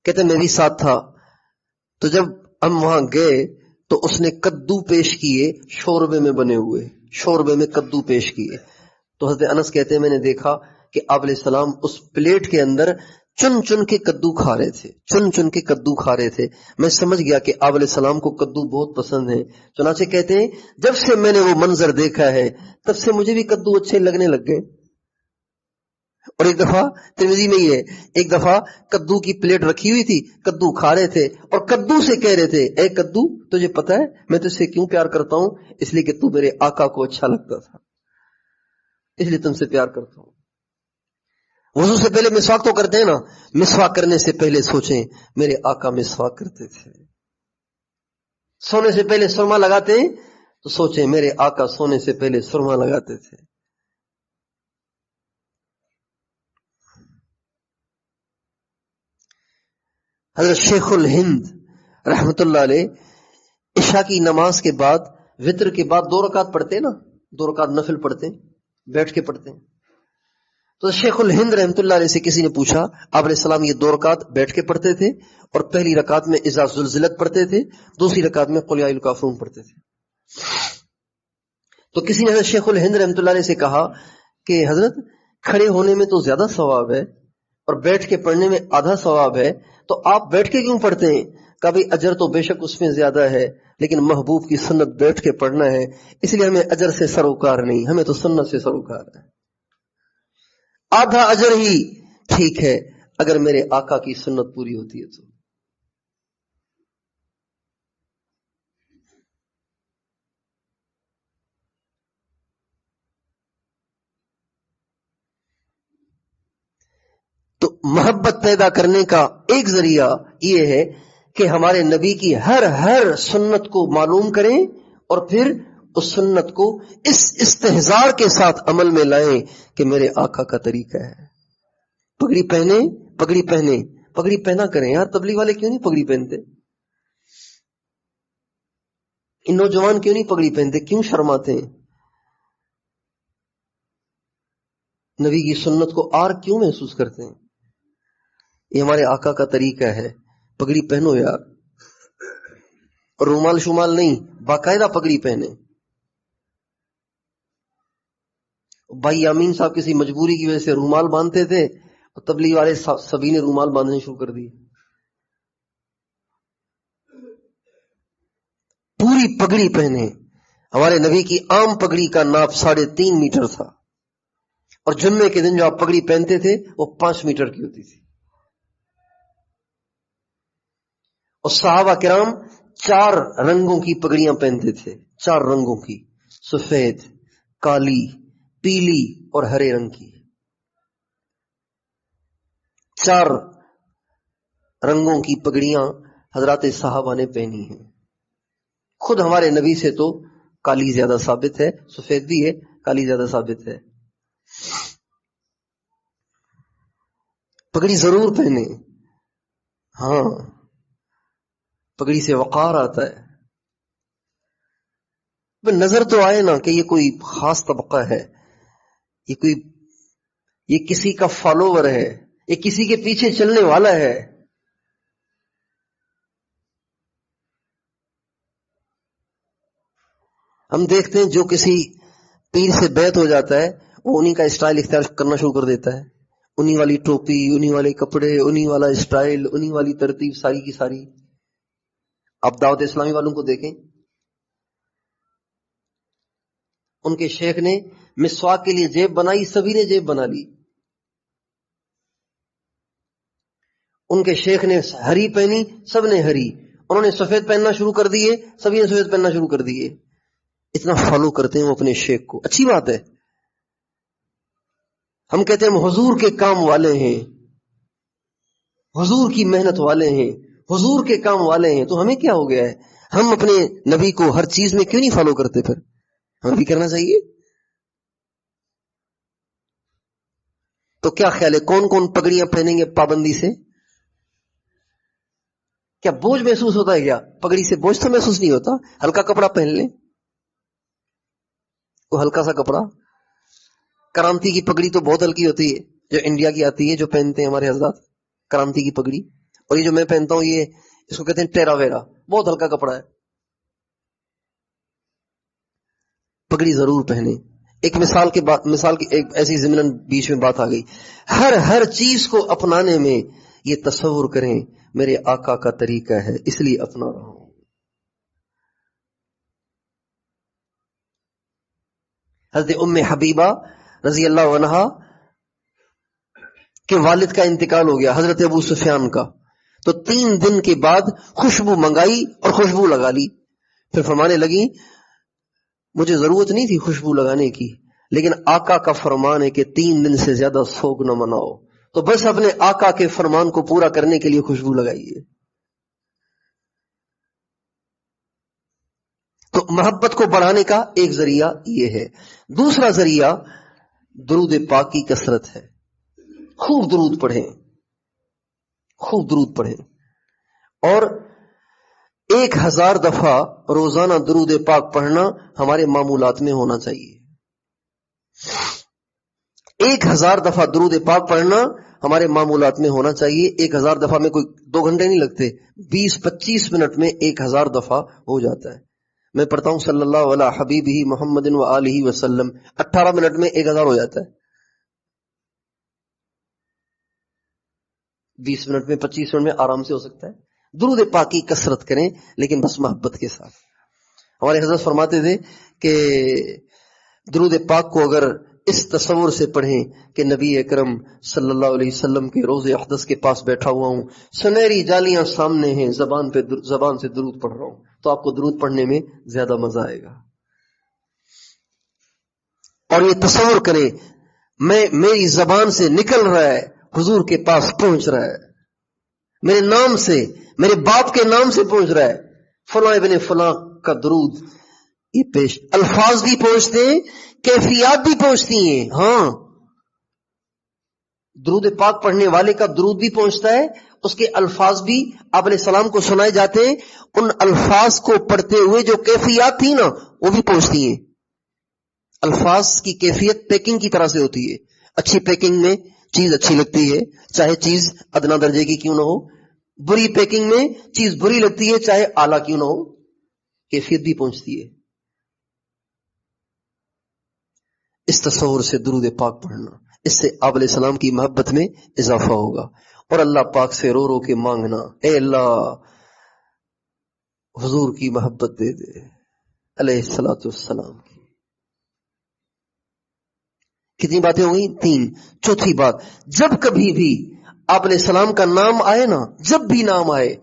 کہتے میں بھی ساتھ تھا، تو جب ہم وہاں گئے تو اس نے کدو پیش کیے، شوربے میں بنے ہوئے، شوربے میں کدو پیش کیے. تو حضرت انس کہتے ہیں میں نے دیکھا کہ آپ علیہ السلام اس پلیٹ کے اندر چن چن کے کدو کھا رہے تھے. میں سمجھ گیا کہ آپ علیہ السلام کو کدو بہت پسند ہے. چنانچہ کہتے ہیں جب سے میں نے وہ منظر دیکھا ہے تب سے مجھے بھی کدو اچھے لگنے لگ گئے. اور ایک دفعہ ترمذی میں یہ ہے، ایک دفعہ کدو کی پلیٹ رکھی ہوئی تھی، کدو کھا رہے تھے اور کدو سے کہہ رہے تھے اے کدو تجھے پتا ہے میں تجھ سے کیوں پیار کرتا ہوں؟ اس لیے کہ تو میرے آقا کو اچھا لگتا تھا، اس لیے تم سے پیار کرتا ہوں. وضو سے پہلے مسواک تو کرتے ہیں نا، مسواک کرنے سے پہلے سوچیں میرے آقا مسواک کرتے تھے. سونے سے پہلے سرما لگاتے ہیں تو سوچیں میرے آقا سونے سے پہلے سرما لگاتے تھے. حضرت شیخ الہند رحمت اللہ علیہ عشاء کی نماز کے بعد وتر کے بعد 2 رکعت پڑھتے ہیں نا، 2 رکعت نفل پڑھتے ہیں، بیٹھ کے پڑھتے ہیں. تو شیخ الہند رحمت اللہ علیہ سے کسی نے پوچھا، آپ علیہ السلام یہ 2 رکعت بیٹھ کے پڑھتے تھے اور پہلی رکعت میں اذا زلزلت پڑھتے تھے، دوسری رکعت میں قل یا ایھا الکافرون پڑھتے تھے. تو کسی نے حضرت شیخ الہند رحمت اللہ علیہ سے کہا کہ حضرت کھڑے ہونے میں تو زیادہ ثواب ہے اور بیٹھ کے پڑھنے میں آدھا ثواب ہے، تو آپ بیٹھ کے کیوں پڑھتے ہیں؟ کبھی اجر تو بے شک اس میں زیادہ ہے، لیکن محبوب کی سنت بیٹھ کے پڑھنا ہے، اس لیے ہمیں اجر سے سروکار نہیں، ہمیں تو سنت سے سروکار ہے۔ آدھا اجر ہی ٹھیک ہے اگر میرے آقا کی سنت پوری ہوتی ہے تو محبت پیدا کرنے کا ایک ذریعہ یہ ہے کہ ہمارے نبی کی ہر سنت کو معلوم کریں اور پھر اس سنت کو اس استحضار کے ساتھ عمل میں لائیں کہ میرے آقا کا طریقہ ہے۔ پگڑی پہنے، پگڑی پہنے، پگڑی پہنا کریں یار۔ تبلیغ والے کیوں نہیں پگڑی پہنتے؟ ان نوجوان کیوں نہیں پگڑی پہنتے؟ کیوں شرماتے ہیں؟ نبی کی سنت کو آر کیوں محسوس کرتے ہیں؟ یہ ہمارے آقا کا طریقہ ہے، پگڑی پہنو یار۔ اور رومال شمال نہیں، باقاعدہ پگڑی پہنے۔ بھائی یامین صاحب کسی مجبوری کی وجہ سے رومال باندھتے تھے اور تبلیغ والے سبھی نے رومال باندھنے شروع کر دیے۔ پوری پگڑی پہنے۔ ہمارے نبی کی عام پگڑی کا ناپ 3.5 میٹر تھا، اور جمعے کے دن جو آپ پگڑی پہنتے تھے وہ 5 میٹر کی ہوتی تھی۔ اور صحابہ کرام 4 رنگوں کی پگڑیاں پہنتے تھے، 4 رنگوں کی، سفید، کالی، پیلی اور ہرے رنگ کی۔ 4 رنگوں کی پگڑیاں حضرات صحابہ نے پہنی ہیں۔ خود ہمارے نبی سے تو کالی زیادہ ثابت ہے، سفید بھی ہے، کالی زیادہ ثابت ہے۔ پگڑی ضرور پہنے، ہاں، پگڑی سے وقار آتا ہے۔ نظر تو آئے نا کہ یہ کوئی خاص طبقہ ہے، یہ کسی کا فالوور ہے، یہ کسی کے پیچھے چلنے والا ہے۔ ہم دیکھتے ہیں جو کسی پیر سے بیعت ہو جاتا ہے وہ انہی کا اسٹائل اختیار کرنا شروع کر دیتا ہے، انہی والی ٹوپی، انہی والے کپڑے، انہی والا اسٹائل، انہی والی ترتیب، ساری کی ساری۔ آپ دعوت اسلامی والوں کو دیکھیں، ان کے شیخ نے مسواک کے لیے جیب بنائی، سبھی نے جیب بنا لی۔ ان کے شیخ نے ہری پہنی، سب نے ہری۔ انہوں نے سفید پہننا شروع کر دیے، سبھی نے سفید پہننا شروع کر دیے۔ اتنا فالو کرتے ہیں وہ اپنے شیخ کو، اچھی بات ہے۔ ہم کہتے ہیں ہم حضور کے کام والے ہیں، حضور کی محنت والے ہیں، حضور کے کام والے ہیں، تو ہمیں کیا ہو گیا ہے؟ ہم اپنے نبی کو ہر چیز میں کیوں نہیں فالو کرتے؟ پھر ہمیں بھی کرنا چاہیے۔ تو کیا خیال ہے کون کون پگڑیاں پہنیں گے پابندی سے؟ کیا بوجھ محسوس ہوتا ہے؟ کیا پگڑی سے بوجھ تو محسوس نہیں ہوتا؟ ہلکا کپڑا پہن لیں، وہ ہلکا سا کپڑا۔ کرانتی کی پگڑی تو بہت ہلکی ہوتی ہے، جو انڈیا کی آتی ہے، جو پہنتے ہیں ہمارے حضرات، کرانتی کی پگڑی۔ اور یہ جو میں پہنتا ہوں، یہ اس کو کہتے ہیں ٹیرا ویرا، بہت ہلکا کپڑا ہے۔ پگڑی ضرور پہنے۔ ایک مثال کی ایک ایسی ضمن بیچ میں بات آ گئی، ہر چیز کو اپنانے میں یہ تصور کریں میرے آقا کا طریقہ ہے، اس لیے اپنا رہا ہوں۔ حضرت ام حبیبہ رضی اللہ عنہا کے والد کا انتقال ہو گیا، حضرت ابو سفیان کا، تو 3 دن کے بعد خوشبو منگائی اور خوشبو لگا لی۔ پھر فرمانے لگی مجھے ضرورت نہیں تھی خوشبو لگانے کی، لیکن آقا کا فرمان ہے کہ 3 دن سے زیادہ سوگ نہ مناؤ، تو بس اپنے آقا کے فرمان کو پورا کرنے کے لیے خوشبو لگائیے۔ تو محبت کو بڑھانے کا ایک ذریعہ یہ ہے۔ دوسرا ذریعہ درود پاک کی کثرت ہے۔ خوب درود پڑھیں، خوب درود پڑھیں، اور 1000 دفعہ روزانہ درود پاک پڑھنا ہمارے معمولات میں ہونا چاہیے۔ 1000 دفعہ درود پاک پڑھنا ہمارے معمولات میں ہونا چاہیے۔ 1000 دفعہ میں کوئی 2 گھنٹے نہیں لگتے، 20-25 منٹ میں 1000 دفعہ ہو جاتا ہے۔ میں پڑھتا ہوں صلی اللہ علیہ حبیبہ محمد و آلہ وسلم، 18 منٹ میں 1000 ہو جاتا ہے۔ 20 منٹ میں 25 منٹ میں آرام سے ہو سکتا ہے. درود پاک کی کثرت کریں لیکن بس محبت کے ساتھ. ہمارے حضرت فرماتے تھے کہ درود پاک کو اگر اس تصور سے پڑھیں کہ نبی اکرم صلی اللہ علیہ وسلم کے روض اقدس کے پاس بیٹھا ہوا ہوں, سنہری جالیاں سامنے ہیں, زبان سے درود پڑھ رہا ہوں, تو آپ کو درود پڑھنے میں زیادہ مزہ آئے گا. اور یہ تصور کریں میری زبان سے نکل رہا ہے, حضور کے پاس پہنچ رہا ہے, میرے نام سے, میرے باپ کے نام سے پہنچ رہا ہے, فلاں ابن فلاں کا درود. یہ پیش الفاظ بھی پہنچتے ہیں, کیفیات بھی پہنچتی ہیں. ہاں, درود پاک پڑھنے والے کا درود بھی پہنچتا ہے, اس کے الفاظ بھی آپ علیہ السلام کو سنائے جاتے ہیں. ان الفاظ کو پڑھتے ہوئے جو کیفیات تھی نا وہ بھی پہنچتی ہیں. الفاظ کی کیفیت پیکنگ کی طرح سے ہوتی ہے. اچھی پیکنگ میں چیز اچھی لگتی ہے چاہے چیز ادنا درجے کی کیوں نہ ہو, بری پیکنگ میں چیز بری لگتی ہے چاہے اعلیٰ کیوں نہ ہو. کیفیت بھی پہنچتی ہے. اس تصور سے درود پاک پڑھنا, اس سے آپ علیہ السلام کی محبت میں اضافہ ہوگا. اور اللہ پاک سے رو رو کے مانگنا, اے اللہ حضور کی محبت دے دے علیہ الصلوۃ والسلام کی. کتنی باتیں ہو گئی؟ 3. چوتھی بات, جب کبھی بھی آپ علیہ السلام کا نام آئے نا, جب بھی نام آئے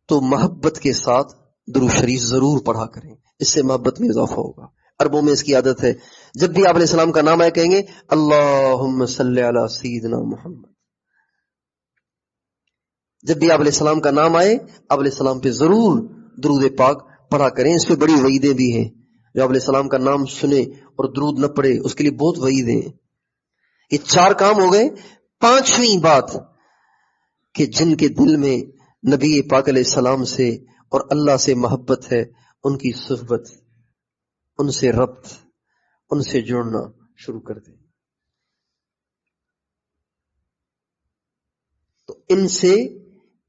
تو محبت کے ساتھ درود شریف ضرور پڑھا کریں, اس سے محبت میں اضافہ ہوگا. عربوں میں اس کی عادت ہے, جب بھی آپ علیہ السلام کا نام آئے کہیں گے اللہم صلی علی سیدنا محمد. جب بھی آپ علیہ السلام کا نام آئے آپ علیہ السلام پہ ضرور درود پاک پڑھا کریں. اس پہ بڑی وعیدیں بھی ہیں, جو آپ علیہ السلام کا نام سنے اور درود نہ پڑھے اس کے لیے بہت وعیدیں ہیں. یہ 4 کام ہو گئے. 5ویں بات کہ جن کے دل میں نبی پاک علیہ السلام سے اور اللہ سے محبت ہے, ان کی صحبت, ان سے ربط, ان سے جڑنا شروع کر دیں. تو ان سے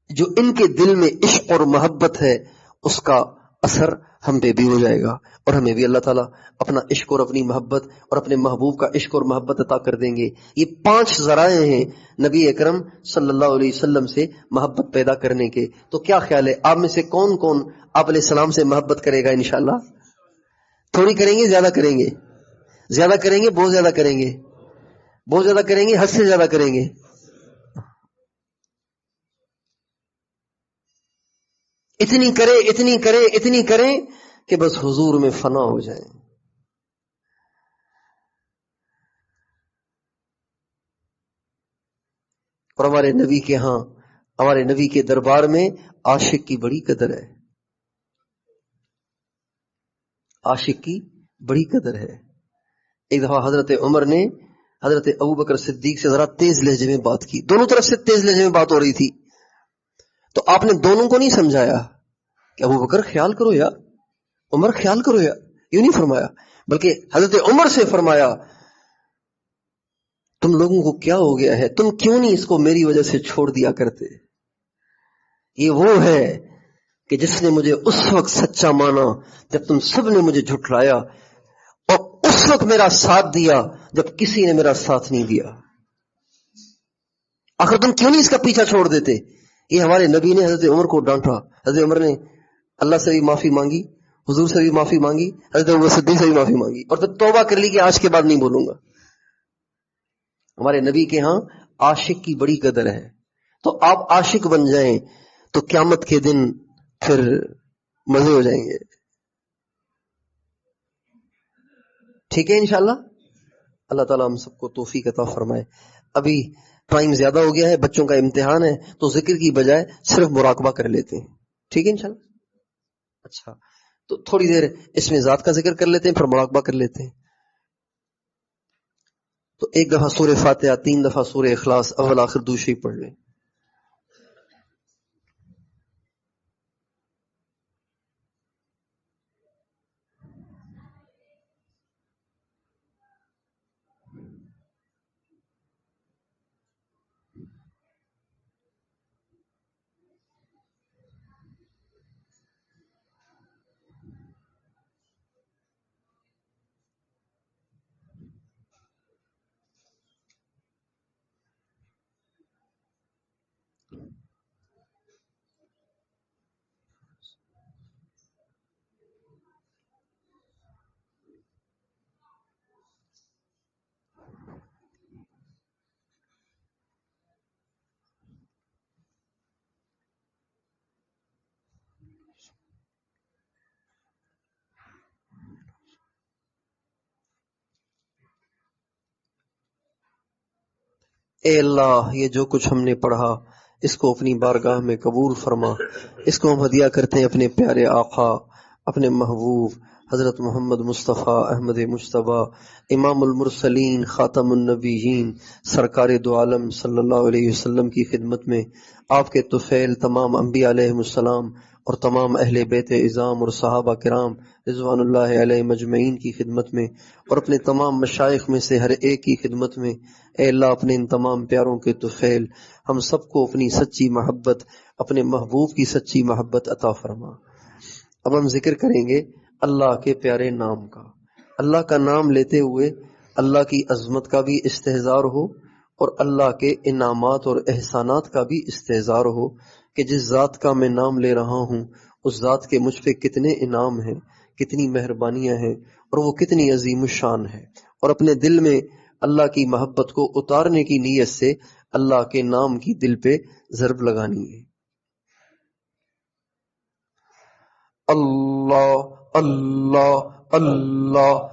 جو ان کے دل میں عشق اور محبت ہے اس کا اثر ہم پہ بھی ہو جائے گا, اور ہمیں بھی اللہ تعالیٰ اپنا عشق اور اپنی محبت اور اپنے محبوب کا عشق اور محبت عطا کر دیں گے. یہ 5 ذرائع ہیں نبی اکرم صلی اللہ علیہ وسلم سے محبت پیدا کرنے کے. تو کیا خیال ہے آپ میں سے کون کون آپ علیہ السلام سے محبت کرے گا؟ انشاءاللہ تھوڑی کریں گے, زیادہ کریں گے؟ زیادہ کریں گے, بہت زیادہ کریں گے, بہت زیادہ کریں گے, حد سے زیادہ کریں گے. اتنی کریں, اتنی کریں, اتنی کریں کہ بس حضور میں فنا ہو جائیں. اور ہمارے نبی کے ہاں, ہمارے نبی کے دربار میں عاشق کی بڑی قدر ہے, عاشق کی بڑی قدر ہے. ایک دفعہ حضرت عمر نے حضرت ابوبکر صدیق سے ذرا تیز لہجے میں بات کی, دونوں طرف سے تیز لہجے میں بات ہو رہی تھی. تو آپ نے دونوں کو نہیں سمجھایا کہ ابوبکر خیال کرو یار, عمر خیال کرو یار, یوں نہیں فرمایا, بلکہ حضرت عمر سے فرمایا تم لوگوں کو کیا ہو گیا ہے, تم کیوں نہیں اس کو میری وجہ سے چھوڑ دیا کرتے. یہ وہ ہے کہ جس نے مجھے اس وقت سچا مانا جب تم سب نے مجھے جھٹلایا, اور اس وقت میرا ساتھ دیا جب کسی نے میرا ساتھ نہیں دیا. آخر تم کیوں نہیں اس کا پیچھا چھوڑ دیتے. یہ ہمارے نبی نے حضرت عمر کو ڈانٹا. حضرت عمر نے اللہ سے بھی معافی مانگی, حضور سے بھی معافی مانگی, حضرت ابوبکر صدیق سے بھی معافی مانگی, اور پھر توبہ کر لی کہ آج کے بعد نہیں بولوں گا. ہمارے نبی کے ہاں عاشق کی بڑی قدر ہے. تو آپ عاشق بن جائیں تو قیامت کے دن پھر مزے ہو جائیں گے. ٹھیک ہے انشاءاللہ. اللہ تعالیٰ ہم سب کو توفیق عطا فرمائے. ابھی ٹائم زیادہ ہو گیا ہے, بچوں کا امتحان ہے, تو ذکر کی بجائے صرف مراقبہ کر لیتے ہیں. ٹھیک ہے انشاءاللہ. اچھا, تو تھوڑی دیر اس میں ذات کا ذکر کر لیتے ہیں, پھر مراقبہ کر لیتے ہیں. تو ایک دفعہ سورہ فاتحہ, 3 دفعہ سورہ اخلاص, اول آخر دوسری پڑھ لیں. اے اللہ یہ جو کچھ ہم نے پڑھا اس کو اپنی بارگاہ میں قبول فرما، اس کو ہم ہدیہ کرتے ہیں اپنے پیارے آقا، اپنے محبوب حضرت محمد مصطفیٰ احمد مجتبیٰ امام المرسلین خاتم النبیین سرکار دو عالم صلی اللہ علیہ وسلم کی خدمت میں، آپ کے طفیل تمام انبیاء علیہ السلام اور تمام اہل بیت اعظام اور صحابہ کرام رضوان اللہ علیہ مجمعین کی خدمت میں، اور اپنے تمام مشائخ میں سے ہر ایک کی خدمت میں، اے اللہ اپنے ان تمام پیاروں کے طفیل ہم سب کو اپنی سچی محبت، اپنے محبوب کی سچی محبت عطا فرما۔ اب ہم ذکر کریں گے اللہ کے پیارے نام کا۔ اللہ کا نام لیتے ہوئے اللہ کی عظمت کا بھی استحضار ہو، اور اللہ کے انعامات اور احسانات کا بھی استحضار ہو کہ جس ذات کا میں نام لے رہا ہوں اس ذات کے مجھ پہ کتنے انعام ہیں، کتنی مہربانیاں ہیں، اور وہ کتنی عظیم الشان ہے، اور اپنے دل میں اللہ کی محبت کو اتارنے کی نیت سے اللہ کے نام کی دل پہ ضرب لگانی ہے۔ اللہ اللہ اللہ